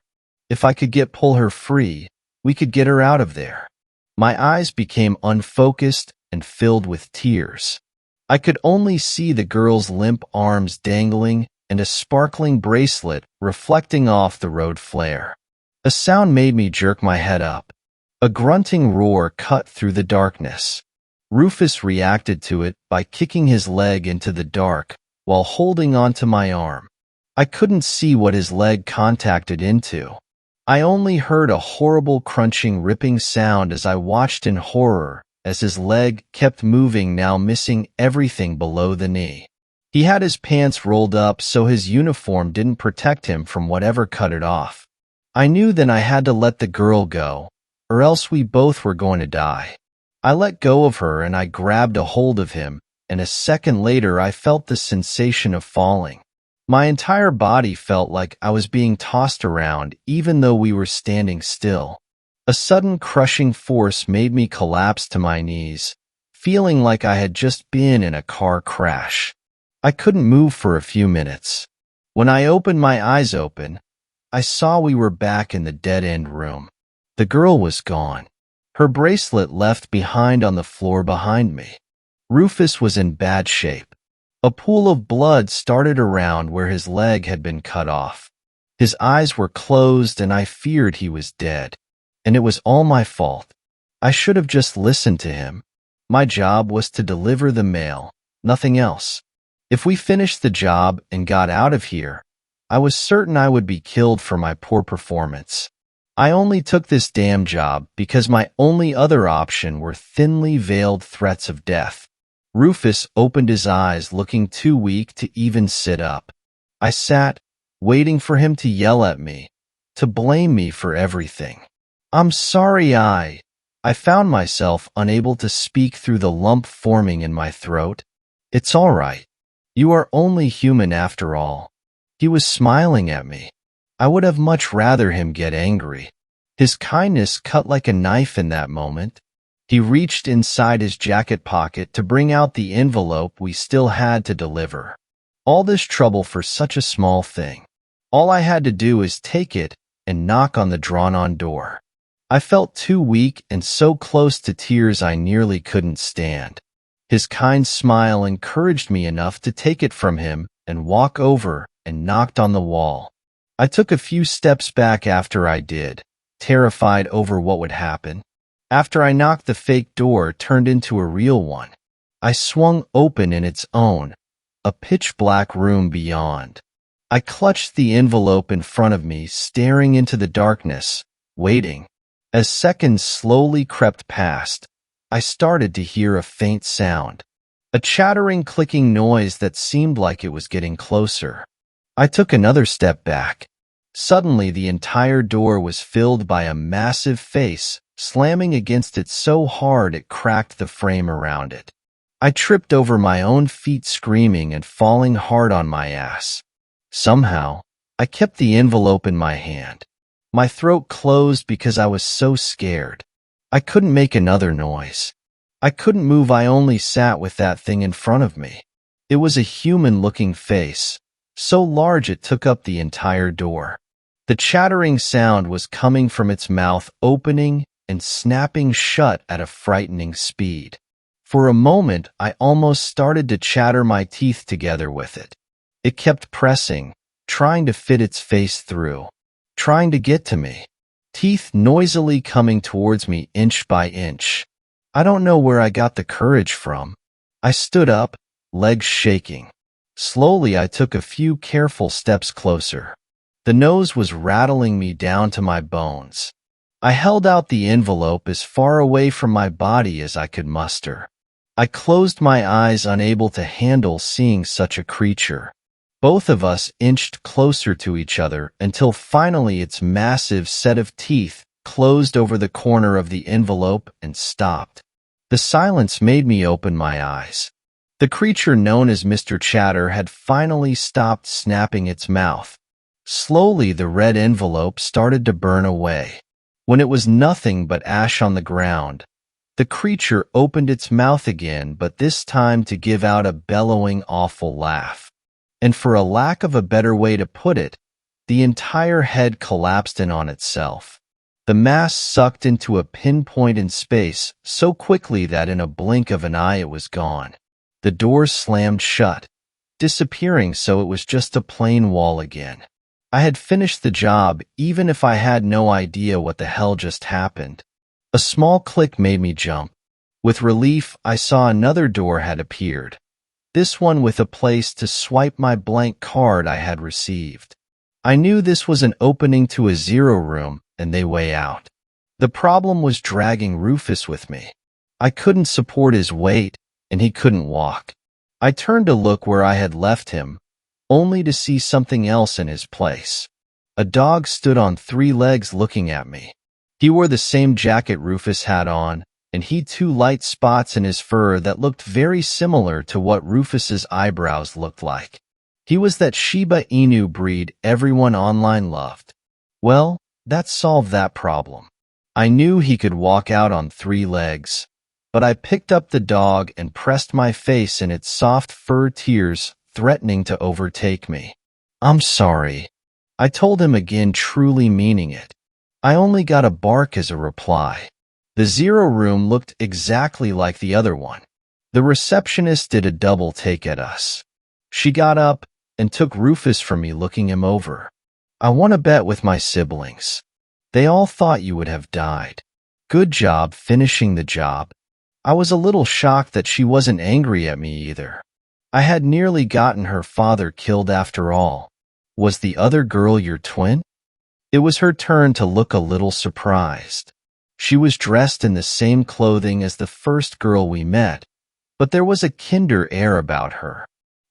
If I could pull her free, we could get her out of there. My eyes became unfocused and filled with tears. I could only see the girl's limp arms dangling and a sparkling bracelet reflecting off the road flare. A sound made me jerk my head up. A grunting roar cut through the darkness. Rufus reacted to it by kicking his leg into the dark while holding onto my arm. I couldn't see what his leg contacted into. I only heard a horrible crunching, ripping sound as I watched in horror as his leg kept moving, now missing everything below the knee. He had his pants rolled up so his uniform didn't protect him from whatever cut it off. I knew then I had to let the girl go, or else we both were going to die. I let go of her and I grabbed a hold of him, and a second later I felt the sensation of falling. My entire body felt like I was being tossed around even though we were standing still. A sudden crushing force made me collapse to my knees, feeling like I had just been in a car crash. I couldn't move for a few minutes. When I opened my eyes I saw we were back in the dead-end room. The girl was gone. Her bracelet left behind on the floor behind me. Rufus was in bad shape. A pool of blood started around where his leg had been cut off. His eyes were closed and I feared he was dead. And it was all my fault. I should have just listened to him. My job was to deliver the mail, nothing else. If we finished the job and got out of here, I was certain I would be killed for my poor performance. I only took this damn job because my only other option were thinly veiled threats of death. Rufus opened his eyes, looking too weak to even sit up. I sat, waiting for him to yell at me, to blame me for everything. I'm sorry. I found myself unable to speak through the lump forming in my throat. It's all right. You are only human after all. He was smiling at me. I would have much rather him get angry. His kindness cut like a knife in that moment. He reached inside his jacket pocket to bring out the envelope we still had to deliver. All this trouble for such a small thing. All I had to do is take it and knock on the drawn-on door. I felt too weak and so close to tears I nearly couldn't stand. His kind smile encouraged me enough to take it from him and walk over and knocked on the wall. I took a few steps back after I did, terrified over what would happen. After I knocked, the fake door turned into a real one. I swung open in its own, a pitch-black room beyond. I clutched the envelope in front of me, staring into the darkness, waiting. As seconds slowly crept past, I started to hear a faint sound. a chattering, clicking noise that seemed like it was getting closer. I took another step back. Suddenly, the entire door was filled by a massive face, slamming against it so hard it cracked the frame around it. I tripped over my own feet, screaming and falling hard on my ass. Somehow, I kept the envelope in my hand. My throat closed because I was so scared. I couldn't make another noise. I couldn't move. I only sat with that thing in front of me. It was a human-looking face, so large it took up the entire door. The chattering sound was coming from its mouth opening and snapping shut at a frightening speed. For a moment, I almost started to chatter my teeth together with it. It kept pressing, trying to fit its face through, trying to get to me. Teeth noisily coming towards me inch by inch. I don't know where I got the courage from. I stood up, legs shaking. Slowly, I took a few careful steps closer. The nose was rattling me down to my bones. I held out the envelope as far away from my body as I could muster. I closed my eyes, unable to handle seeing such a creature. Both of us inched closer to each other until finally its massive set of teeth closed over the corner of the envelope and stopped. The silence made me open my eyes. The creature known as Mr. Chatter had finally stopped snapping its mouth. Slowly, the red envelope started to burn away. When it was nothing but ash on the ground, the creature opened its mouth again, but this time to give out a bellowing, awful laugh. And for a lack of a better way to put it, the entire head collapsed in on itself. The mass sucked into a pinpoint in space so quickly that in a blink of an eye it was gone. The door slammed shut, disappearing, so it was just a plain wall again. I had finished the job, even if I had no idea what the hell just happened. A small click made me jump. With relief, I saw another door had appeared, this one with a place to swipe my blank card I had received. I knew this was an opening to a zero room and they way out. The problem was dragging Rufus with me. I couldn't support his weight, and he couldn't walk. I turned to look where I had left him, only to see something else in his place. A dog stood on 3 legs looking at me. He wore the same jacket Rufus had on, and he had 2 light spots in his fur that looked very similar to what Rufus's eyebrows looked like. He was that Shiba Inu breed everyone online loved. Well, that solved that problem. I knew he could walk out on 3 legs, but I picked up the dog and pressed my face in its soft fur, tears threatening to overtake me. "I'm sorry," I told him again, truly meaning it. I only got a bark as a reply. The zero room looked exactly like the other one. The receptionist did a double take at us. She got up and took Rufus from me, looking him over. "I won a bet with my siblings. They all thought you would have died. Good job finishing the job." I was a little shocked that she wasn't angry at me either. I had nearly gotten her father killed after all. "Was the other girl your twin?" It was her turn to look a little surprised. She was dressed in the same clothing as the first girl we met, but there was a kinder air about her.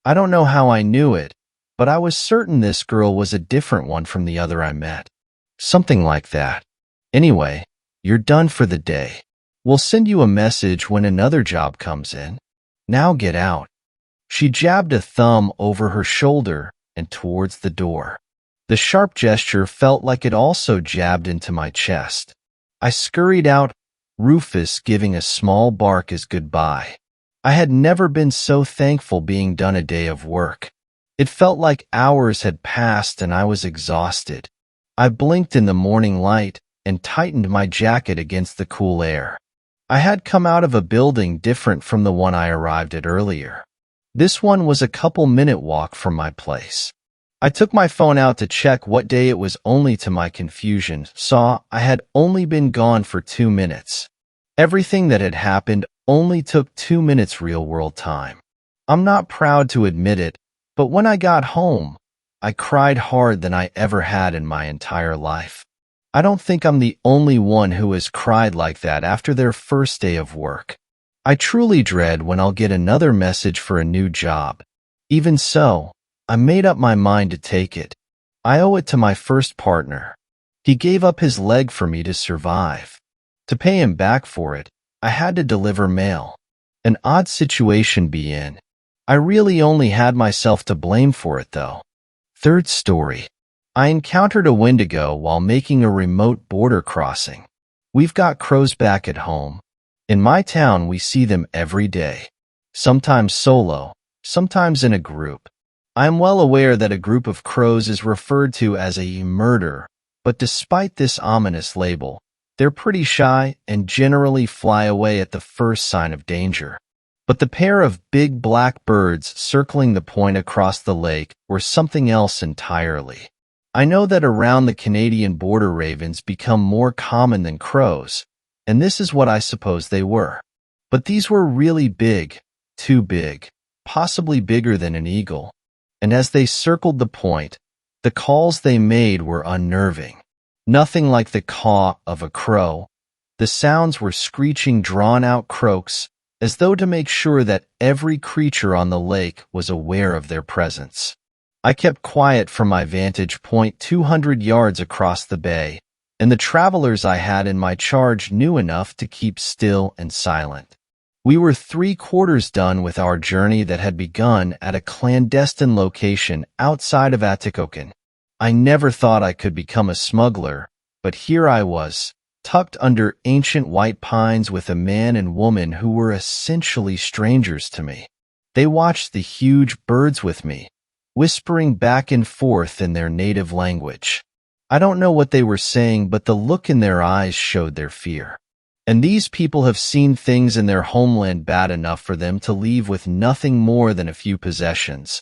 I don't know how I knew it, but I was certain this girl was a different one from the other I met. Something like that. "Anyway, you're done for the day. We'll send you a message when another job comes in. Now get out." She jabbed a thumb over her shoulder and towards the door. The sharp gesture felt like it also jabbed into my chest. I scurried out, Rufus giving a small bark as goodbye. I had never been so thankful being done a day of work. It felt like hours had passed and I was exhausted. I blinked in the morning light and tightened my jacket against the cool air. I had come out of a building different from the one I arrived at earlier. This one was a couple-minute walk from my place. I took my phone out to check what day it was, only to my confusion saw I had only been gone for 2 minutes. Everything that had happened only took 2 minutes real-world time. I'm not proud to admit it, but when I got home, I cried harder than I ever had in my entire life. I don't think I'm the only one who has cried like that after their first day of work. I truly dread when I'll get another message for a new job. Even so, I made up my mind to take it. I owe it to my first partner. He gave up his leg for me to survive. To pay him back for it, I had to deliver mail. An odd situation be in. I really only had myself to blame for it, though. Third story. I encountered a Wendigo while making a remote border crossing. We've got crows back at home. In my town, we see them every day. Sometimes solo, sometimes in a group. I am well aware that a group of crows is referred to as a murder, but despite this ominous label, they're pretty shy and generally fly away at the first sign of danger. But the pair of big black birds circling the point across the lake were something else entirely. I know that around the Canadian border ravens become more common than crows, and this is what I suppose they were. But these were really big, too big, possibly bigger than an eagle. And as they circled the point, the calls they made were unnerving. Nothing like the caw of a crow. The sounds were screeching, drawn-out croaks, as though to make sure that every creature on the lake was aware of their presence. I kept quiet from my vantage point 200 yards across the bay, and the travelers I had in my charge knew enough to keep still and silent. We were 3/4 done with our journey that had begun at a clandestine location outside of Atikokan. I never thought I could become a smuggler, but here I was, tucked under ancient white pines with a man and woman who were essentially strangers to me. They watched the huge birds with me, whispering back and forth in their native language. I don't know what they were saying, but the look in their eyes showed their fear. And these people have seen things in their homeland bad enough for them to leave with nothing more than a few possessions,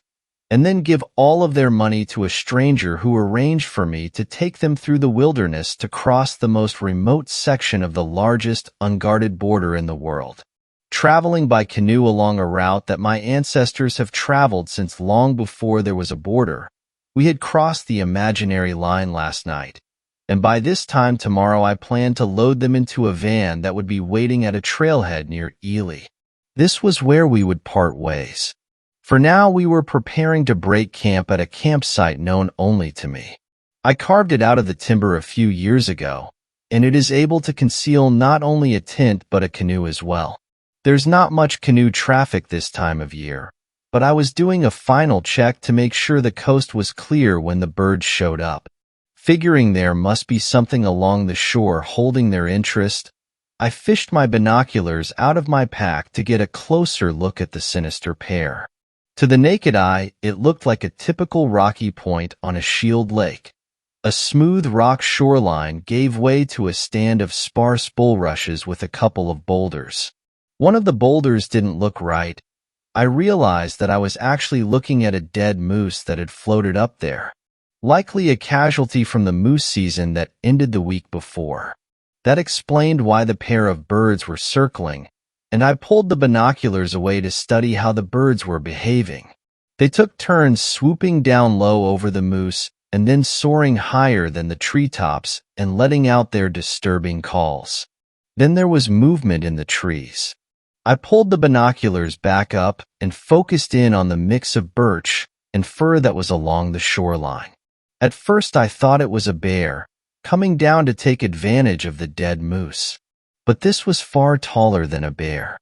and then give all of their money to a stranger who arranged for me to take them through the wilderness to cross the most remote section of the largest unguarded border in the world. Traveling by canoe along a route that my ancestors have traveled since long before there was a border, we had crossed the imaginary line last night, and by this time tomorrow I planned to load them into a van that would be waiting at a trailhead near Ely. This was where we would part ways. For now, we were preparing to break camp at a campsite known only to me. I carved it out of the timber a few years ago, and it is able to conceal not only a tent but a canoe as well. There's not much canoe traffic this time of year, but I was doing a final check to make sure the coast was clear when the birds showed up. Figuring there must be something along the shore holding their interest, I fished my binoculars out of my pack to get a closer look at the sinister pair. To the naked eye, it looked like a typical rocky point on a shield lake. A smooth rock shoreline gave way to a stand of sparse bulrushes with a couple of boulders. One of the boulders didn't look right. I realized that I was actually looking at a dead moose that had floated up there. Likely a casualty from the moose season that ended the week before. That explained why the pair of birds were circling, and I pulled the binoculars away to study how the birds were behaving. They took turns swooping down low over the moose and then soaring higher than the treetops and letting out their disturbing calls. Then there was movement in the trees. I pulled the binoculars back up and focused in on the mix of birch and fir that was along the shoreline. At first I thought it was a bear, coming down to take advantage of the dead moose. But this was far taller than a bear.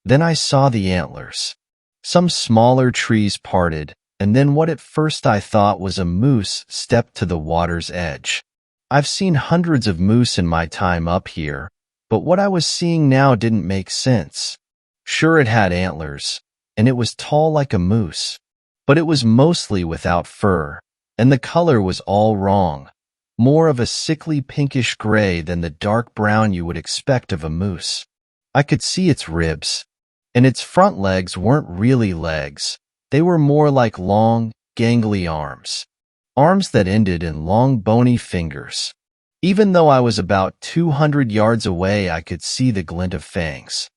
Then I saw the antlers. Some smaller trees parted, and then what at first I thought was a moose stepped to the water's edge. I've seen hundreds of moose in my time up here, but what I was seeing now didn't make sense. Sure, it had antlers, and it was tall like a moose, but it was mostly without fur, and the color was all wrong, more of a sickly pinkish gray than the dark brown you would expect of a moose. I could see its ribs, and its front legs weren't really legs. They were more like long, gangly arms. Arms that ended in long, bony fingers. Even though I was about 200 yards away, I could see the glint of fangs.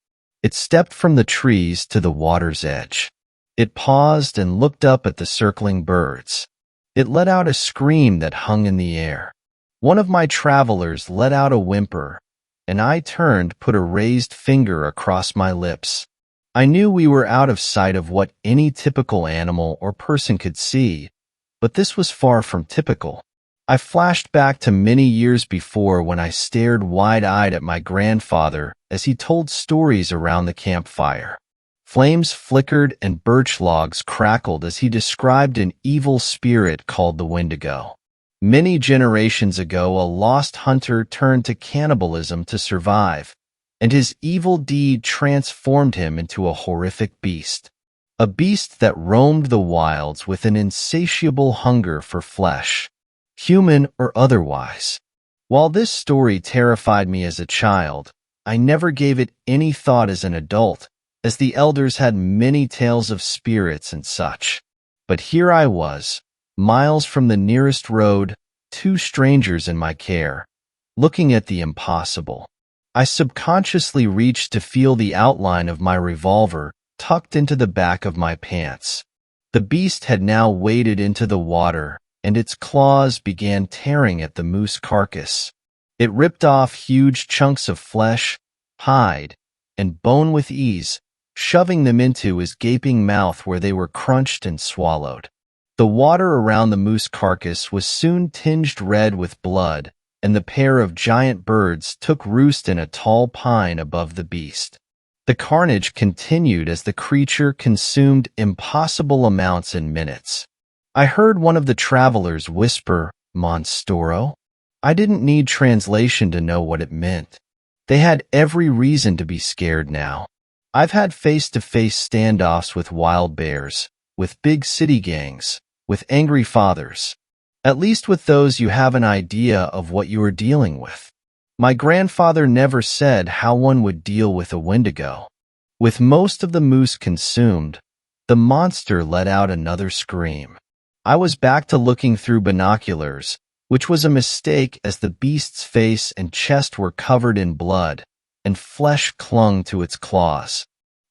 It stepped from the trees to the water's edge. It paused and looked up at the circling birds. It let out a scream that hung in the air. One of my travelers let out a whimper, and I turned, put a raised finger across my lips. I knew we were out of sight of what any typical animal or person could see, but this was far from typical. I flashed back to many years before when I stared wide-eyed at my grandfather as he told stories around the campfire. Flames flickered and birch logs crackled as he described an evil spirit called the Wendigo. Many generations ago, a lost hunter turned to cannibalism to survive, and his evil deed transformed him into a horrific beast. A beast that roamed the wilds with an insatiable hunger for flesh, human or otherwise. While this story terrified me as a child, I never gave it any thought as an adult, as the elders had many tales of spirits and such. But here I was, miles from the nearest road, two strangers in my care, looking at the impossible. I subconsciously reached to feel the outline of my revolver tucked into the back of my pants. The beast had now waded into the water, and its claws began tearing at the moose carcass. It ripped off huge chunks of flesh, hide, and bone with ease, shoving them into his gaping mouth where they were crunched and swallowed. The water around the moose carcass was soon tinged red with blood, and the pair of giant birds took roost in a tall pine above the beast. The carnage continued as the creature consumed impossible amounts in minutes. I heard one of the travelers whisper, "Monstoro?" I didn't need translation to know what it meant. They had every reason to be scared now. I've had face-to-face standoffs with wild bears, with big city gangs, with angry fathers. At least with those you have an idea of what you are dealing with. My grandfather never said how one would deal with a Wendigo. With most of the moose consumed, the monster let out another scream. I was back to looking through binoculars, which was a mistake as the beast's face and chest were covered in blood, and flesh clung to its claws.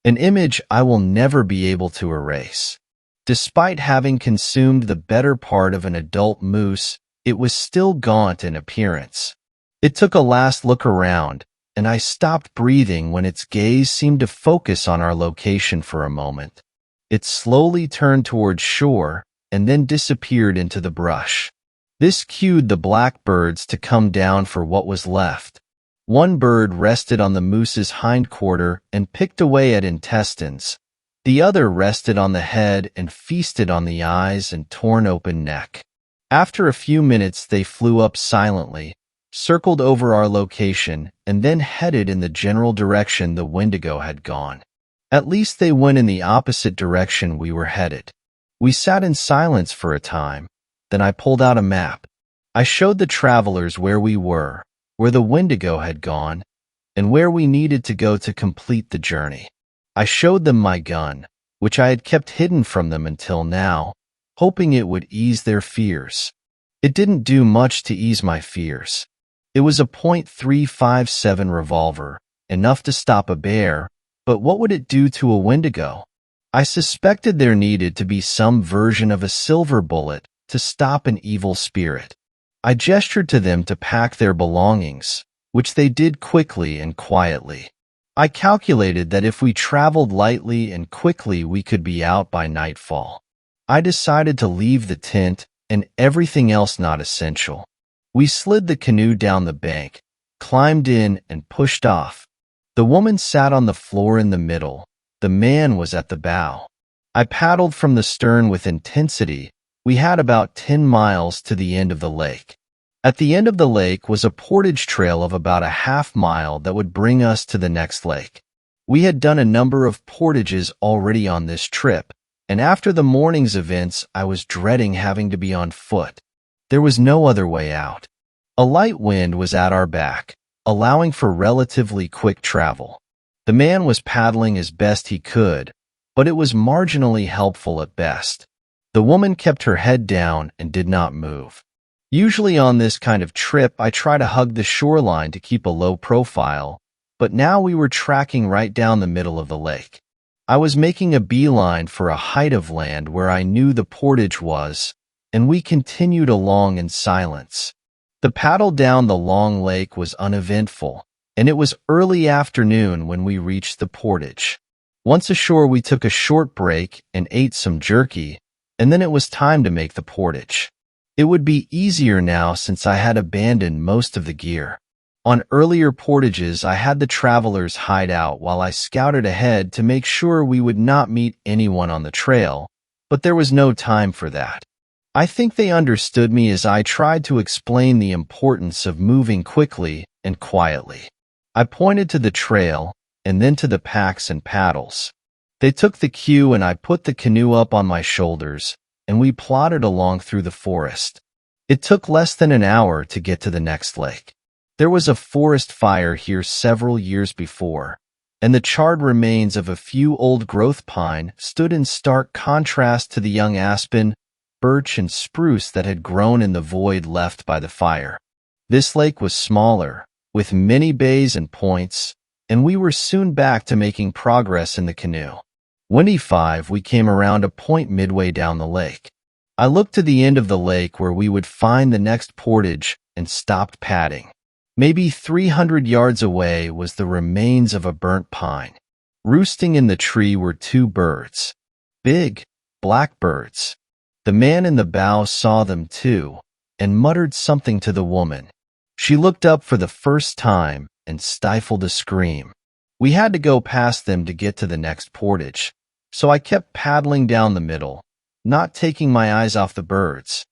An image I will never be able to erase. Despite having consumed the better part of an adult moose, it was still gaunt in appearance. It took a last look around, and I stopped breathing when its gaze seemed to focus on our location for a moment. It slowly turned towards shore, and then disappeared into the brush. This cued the blackbirds to come down for what was left. One bird rested on the moose's hindquarter and picked away at intestines. The other rested on the head and feasted on the eyes and torn open neck. After a few minutes, they flew up silently, circled over our location, and then headed in the general direction the Wendigo had gone. At least they went in the opposite direction we were headed. We sat in silence for a time. Then I pulled out a map. I showed the travelers where we were, where the Wendigo had gone, and where we needed to go to complete the journey. I showed them my gun, which I had kept hidden from them until now, hoping it would ease their fears. It didn't do much to ease my fears. It was a .357 revolver, enough to stop a bear, but what would it do to a Wendigo? I suspected there needed to be some version of a silver bullet to stop an evil spirit. I gestured to them to pack their belongings, which they did quickly and quietly. I calculated that if we traveled lightly and quickly, we could be out by nightfall. I decided to leave the tent and everything else not essential. We slid the canoe down the bank, climbed in, and pushed off. The woman sat on the floor in the middle. The man was at the bow. I paddled from the stern with intensity. We had about 10 miles to the end of the lake. At the end of the lake was a portage trail of about a half-mile that would bring us to the next lake. We had done a number of portages already on this trip, and after the morning's events, I was dreading having to be on foot. There was no other way out. A light wind was at our back, allowing for relatively quick travel. The man was paddling as best he could, but it was marginally helpful at best. The woman kept her head down and did not move. Usually on this kind of trip, I try to hug the shoreline to keep a low profile, but now we were tracking right down the middle of the lake. I was making a beeline for a height of land where I knew the portage was, and we continued along in silence. The paddle down the long lake was uneventful, and it was early afternoon when we reached the portage. Once ashore, we took a short break and ate some jerky, and then it was time to make the portage. It would be easier now since I had abandoned most of the gear. On earlier portages, I had the travelers hide out while I scouted ahead to make sure we would not meet anyone on the trail, but there was no time for that. I think they understood me as I tried to explain the importance of moving quickly and quietly. I pointed to the trail and then to the packs and paddles. They took the cue and I put the canoe up on my shoulders, and we plodded along through the forest. It took less than an hour to get to the next lake. There was a forest fire here several years before, and the charred remains of a few old-growth pine stood in stark contrast to the young aspen, birch, and spruce that had grown in the void left by the fire. This lake was smaller, with many bays and points, and we were soon back to making progress in the canoe. We came around a point midway down the lake. I looked to the end of the lake where we would find the next portage and stopped padding. Maybe 300 yards away was the remains of a burnt pine. Roosting in the tree were two birds. Big, black birds. The man in the bow saw them too, and muttered something to the woman. She looked up for the first time and stifled a scream. We had to go past them to get to the next portage, so I kept paddling down the middle, not taking my eyes off the birds.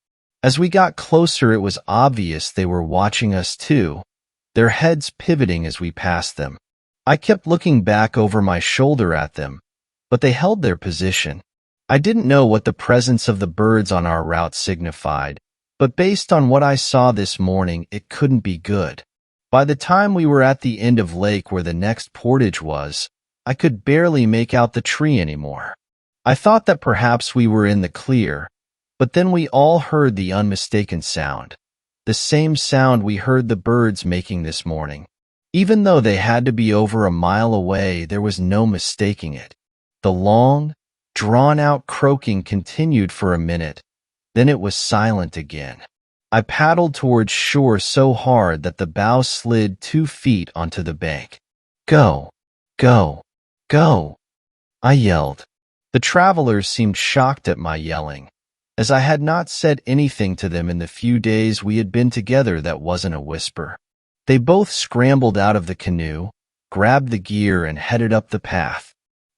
As we got closer, it was obvious they were watching us too, their heads pivoting as we passed them. I kept looking back over my shoulder at them, but they held their position. I didn't know what the presence of the birds on our route signified, but based on what I saw this morning, it couldn't be good. By the time we were at the end of lake where the next portage was, I could barely make out the tree anymore. I thought that perhaps we were in the clear, but then we all heard the unmistakable sound. The same sound we heard the birds making this morning. Even though they had to be over a mile away, there was no mistaking it. The long, drawn-out croaking continued for a minute, then it was silent again. I paddled towards shore so hard that the bow slid 2 feet onto the bank. "Go! Go! Go!" I yelled. The travelers seemed shocked at my yelling, as I had not said anything to them in the few days we had been together that wasn't a whisper. They both scrambled out of the canoe, grabbed the gear, and headed up the path.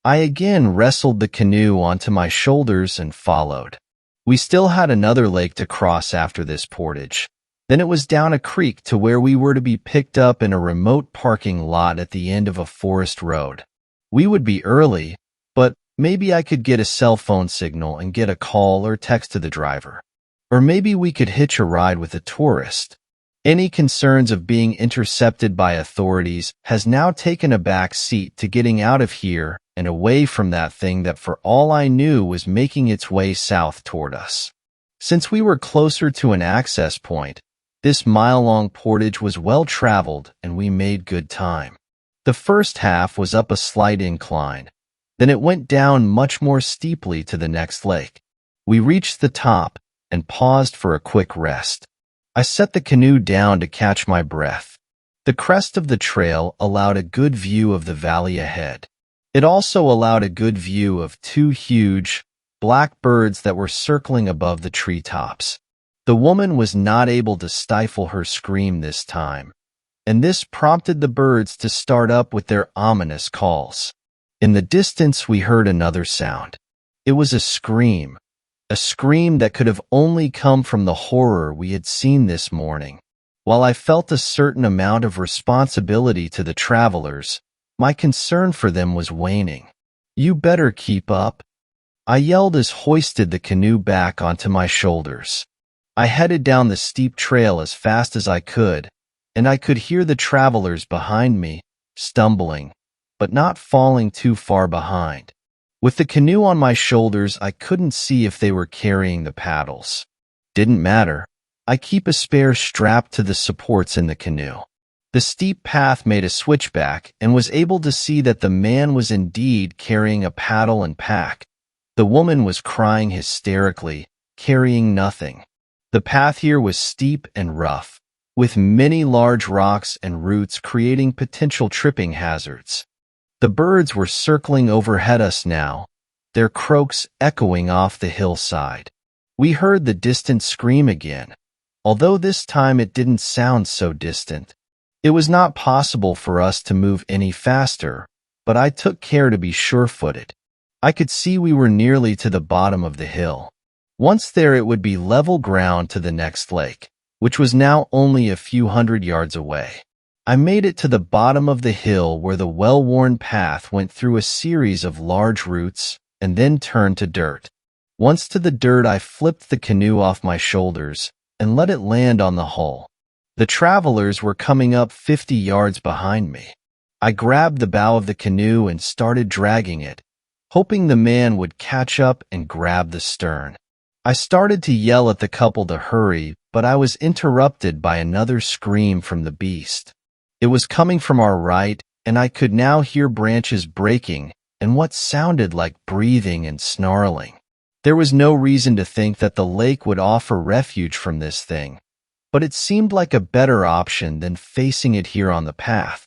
I again wrestled the canoe onto my shoulders and followed. We still had another lake to cross after this portage. Then it was down a creek to where we were to be picked up in a remote parking lot at the end of a forest road. We would be early, but maybe I could get a cell phone signal and get a call or text to the driver. Or maybe we could hitch a ride with a tourist. Any concerns of being intercepted by authorities has now taken a back seat to getting out of here and away from that thing that for all I knew was making its way south toward us. Since we were closer to an access point, this mile-long portage was well-traveled and we made good time. The first half was up a slight incline. Then it went down much more steeply to the next lake. We reached the top and paused for a quick rest. I set the canoe down to catch my breath. The crest of the trail allowed a good view of the valley ahead. It also allowed a good view of 2 huge, black birds that were circling above the treetops. The woman was not able to stifle her scream this time, and this prompted the birds to start up with their ominous calls. In the distance, we heard another sound. It was a scream that could have only come from the horror we had seen this morning. While I felt a certain amount of responsibility to the travelers, my concern for them was waning. "You better keep up," I yelled as hoisted the canoe back onto my shoulders. I headed down the steep trail as fast as I could, and I could hear the travelers behind me, stumbling, but not falling too far behind. With the canoe on my shoulders, I couldn't see if they were carrying the paddles. Didn't matter. I keep a spare strapped to the supports in the canoe. The steep path made a switchback and was able to see that the man was indeed carrying a paddle and pack. The woman was crying hysterically, carrying nothing. The path here was steep and rough, with many large rocks and roots creating potential tripping hazards. The birds were circling overhead us now, their croaks echoing off the hillside. We heard the distant scream again, although this time it didn't sound so distant. It was not possible for us to move any faster, but I took care to be sure-footed. I could see we were nearly to the bottom of the hill. Once there, it would be level ground to the next lake, which was now only a few hundred yards away. I made it to the bottom of the hill where the well-worn path went through a series of large roots and then turned to dirt. Once to the dirt, I flipped the canoe off my shoulders and let it land on the hull. The travelers were coming up 50 yards behind me. I grabbed the bow of the canoe and started dragging it, hoping the man would catch up and grab the stern. I started to yell at the couple to hurry, but I was interrupted by another scream from the beast. It was coming from our right, and I could now hear branches breaking and what sounded like breathing and snarling. There was no reason to think that the lake would offer refuge from this thing, but it seemed like a better option than facing it here on the path.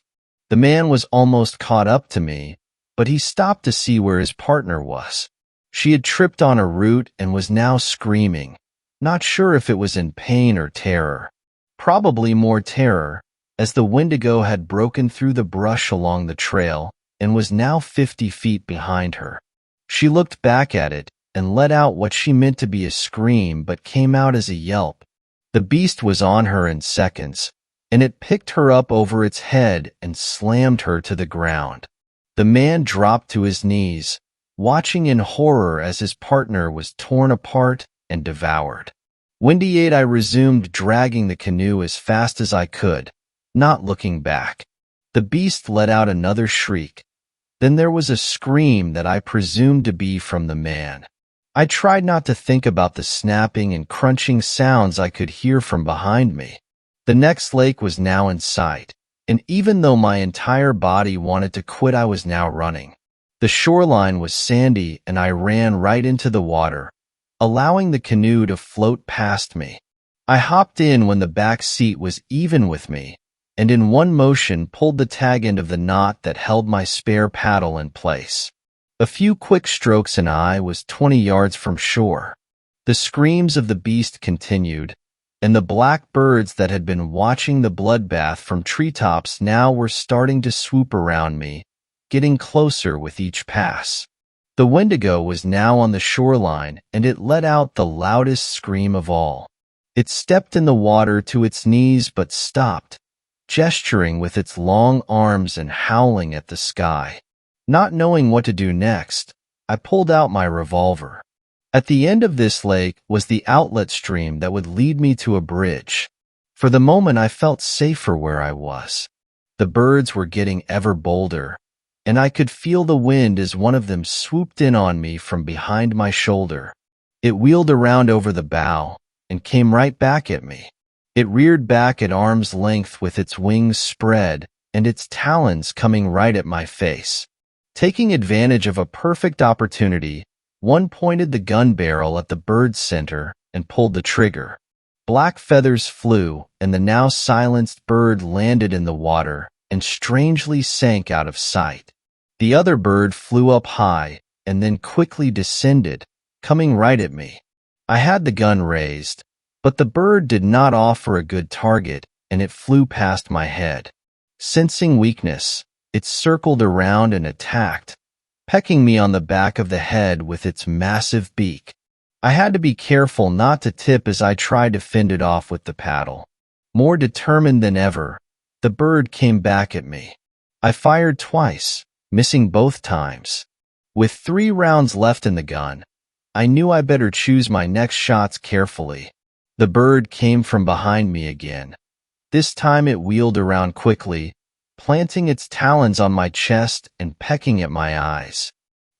The man was almost caught up to me, but he stopped to see where his partner was. She had tripped on a root and was now screaming, not sure if it was in pain or terror. Probably more terror, as the Wendigo had broken through the brush along the trail and was now 50 feet behind her. She looked back at it and let out what she meant to be a scream but came out as a yelp. The beast was on her in seconds, and it picked her up over its head and slammed her to the ground. The man dropped to his knees, watching in horror as his partner was torn apart and devoured. Wendy-eyed, I resumed dragging the canoe as fast as I could, not looking back. The beast let out another shriek. Then there was a scream that I presumed to be from the man. I tried not to think about the snapping and crunching sounds I could hear from behind me. The next lake was now in sight, and even though my entire body wanted to quit, I was now running. The shoreline was sandy, and I ran right into the water, allowing the canoe to float past me. I hopped in when the back seat was even with me, and in one motion pulled the tag end of the knot that held my spare paddle in place. A few quick strokes and I was 20 yards from shore. The screams of the beast continued, and the black birds that had been watching the bloodbath from treetops now were starting to swoop around me, getting closer with each pass. The Wendigo was now on the shoreline, and it let out the loudest scream of all. It stepped in the water to its knees but stopped, gesturing with its long arms and howling at the sky. Not knowing what to do next, I pulled out my revolver. At the end of this lake was the outlet stream that would lead me to a bridge. For the moment, I felt safer where I was. The birds were getting ever bolder, and I could feel the wind as one of them swooped in on me from behind my shoulder. It wheeled around over the bow and came right back at me. It reared back at arm's length with its wings spread and its talons coming right at my face. Taking advantage of a perfect opportunity, one pointed the gun barrel at the bird's center and pulled the trigger. Black feathers flew, and the now silenced bird landed in the water and strangely sank out of sight. The other bird flew up high and then quickly descended, coming right at me. I had the gun raised, but the bird did not offer a good target, and it flew past my head. Sensing weakness, it circled around and attacked, pecking me on the back of the head with its massive beak. I had to be careful not to tip as I tried to fend it off with the paddle. More determined than ever, the bird came back at me. I fired twice, missing both times. With 3 rounds left in the gun, I knew I better choose my next shots carefully. The bird came from behind me again. This time it wheeled around quickly, planting its talons on my chest and pecking at my eyes.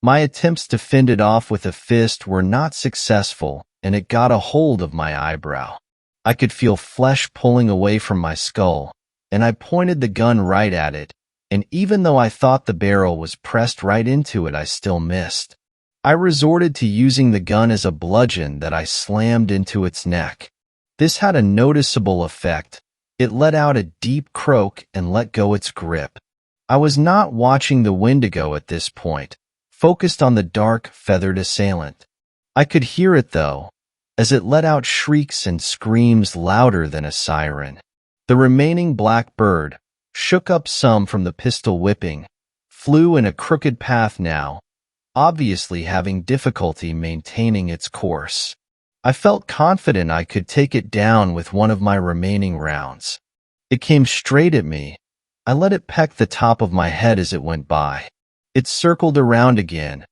My attempts to fend it off with a fist were not successful, and it got a hold of my eyebrow. I could feel flesh pulling away from my skull, and I pointed the gun right at it, and even though I thought the barrel was pressed right into it, I still missed. I resorted to using the gun as a bludgeon that I slammed into its neck. This had a noticeable effect, It let out a deep croak and let go its grip. I was not watching the Wendigo at this point, focused on the dark, feathered assailant. I could hear it, though, as it let out shrieks and screams louder than a siren. The remaining black bird, shook up some from the pistol whipping, flew in a crooked path now, obviously having difficulty maintaining its course. I felt confident I could take it down with one of my remaining rounds. It came straight at me. I let it peck the top of my head as it went by. It circled around again,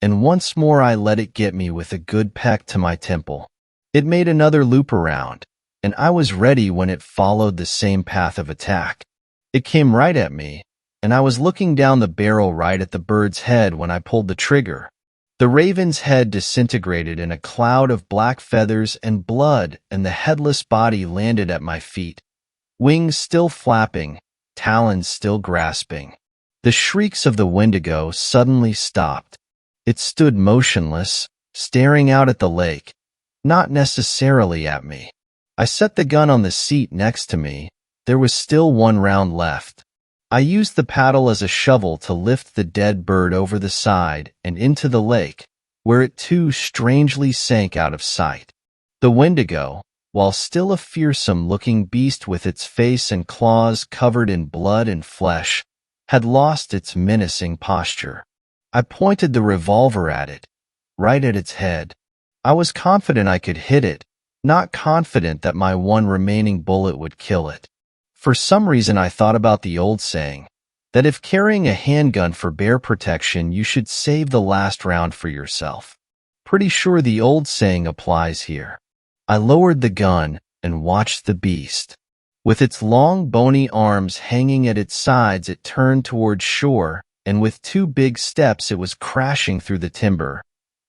and once more I let it get me with a good peck to my temple. It made another loop around, and I was ready when it followed the same path of attack. It came right at me, and I was looking down the barrel right at the bird's head when I pulled the trigger. The raven's head disintegrated in a cloud of black feathers and blood, and the headless body landed at my feet, wings still flapping, talons still grasping. The shrieks of the Wendigo suddenly stopped. It stood motionless, staring out at the lake, not necessarily at me. I set the gun on the seat next to me. There was still one round left. I used the paddle as a shovel to lift the dead bird over the side and into the lake, where it too strangely sank out of sight. The Wendigo, while still a fearsome-looking beast with its face and claws covered in blood and flesh, had lost its menacing posture. I pointed the revolver at it, right at its head. I was confident I could hit it, not confident that my one remaining bullet would kill it. For some reason I thought about the old saying, that if carrying a handgun for bear protection you should save the last round for yourself. Pretty sure the old saying applies here. I lowered the gun and watched the beast. With its long bony arms hanging at its sides it turned toward shore, and with 2 big steps it was crashing through the timber,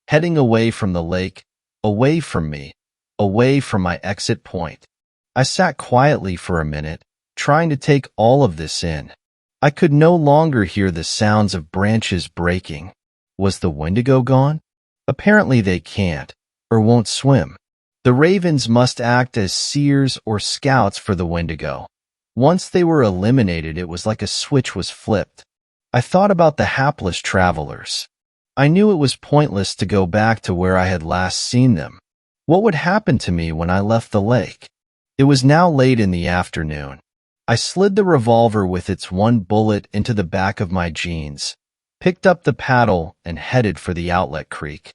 heading away from the lake, away from me, away from my exit point. I sat quietly for a minute, trying to take all of this in. I could no longer hear the sounds of branches breaking. Was the Wendigo gone? Apparently they can't, or won't swim. The ravens must act as seers or scouts for the Wendigo. Once they were eliminated, it was like a switch was flipped. I thought about the hapless travelers. I knew it was pointless to go back to where I had last seen them. What would happen to me when I left the lake? It was now late in the afternoon. I slid the revolver with its one bullet into the back of my jeans, picked up the paddle, and headed for the outlet creek.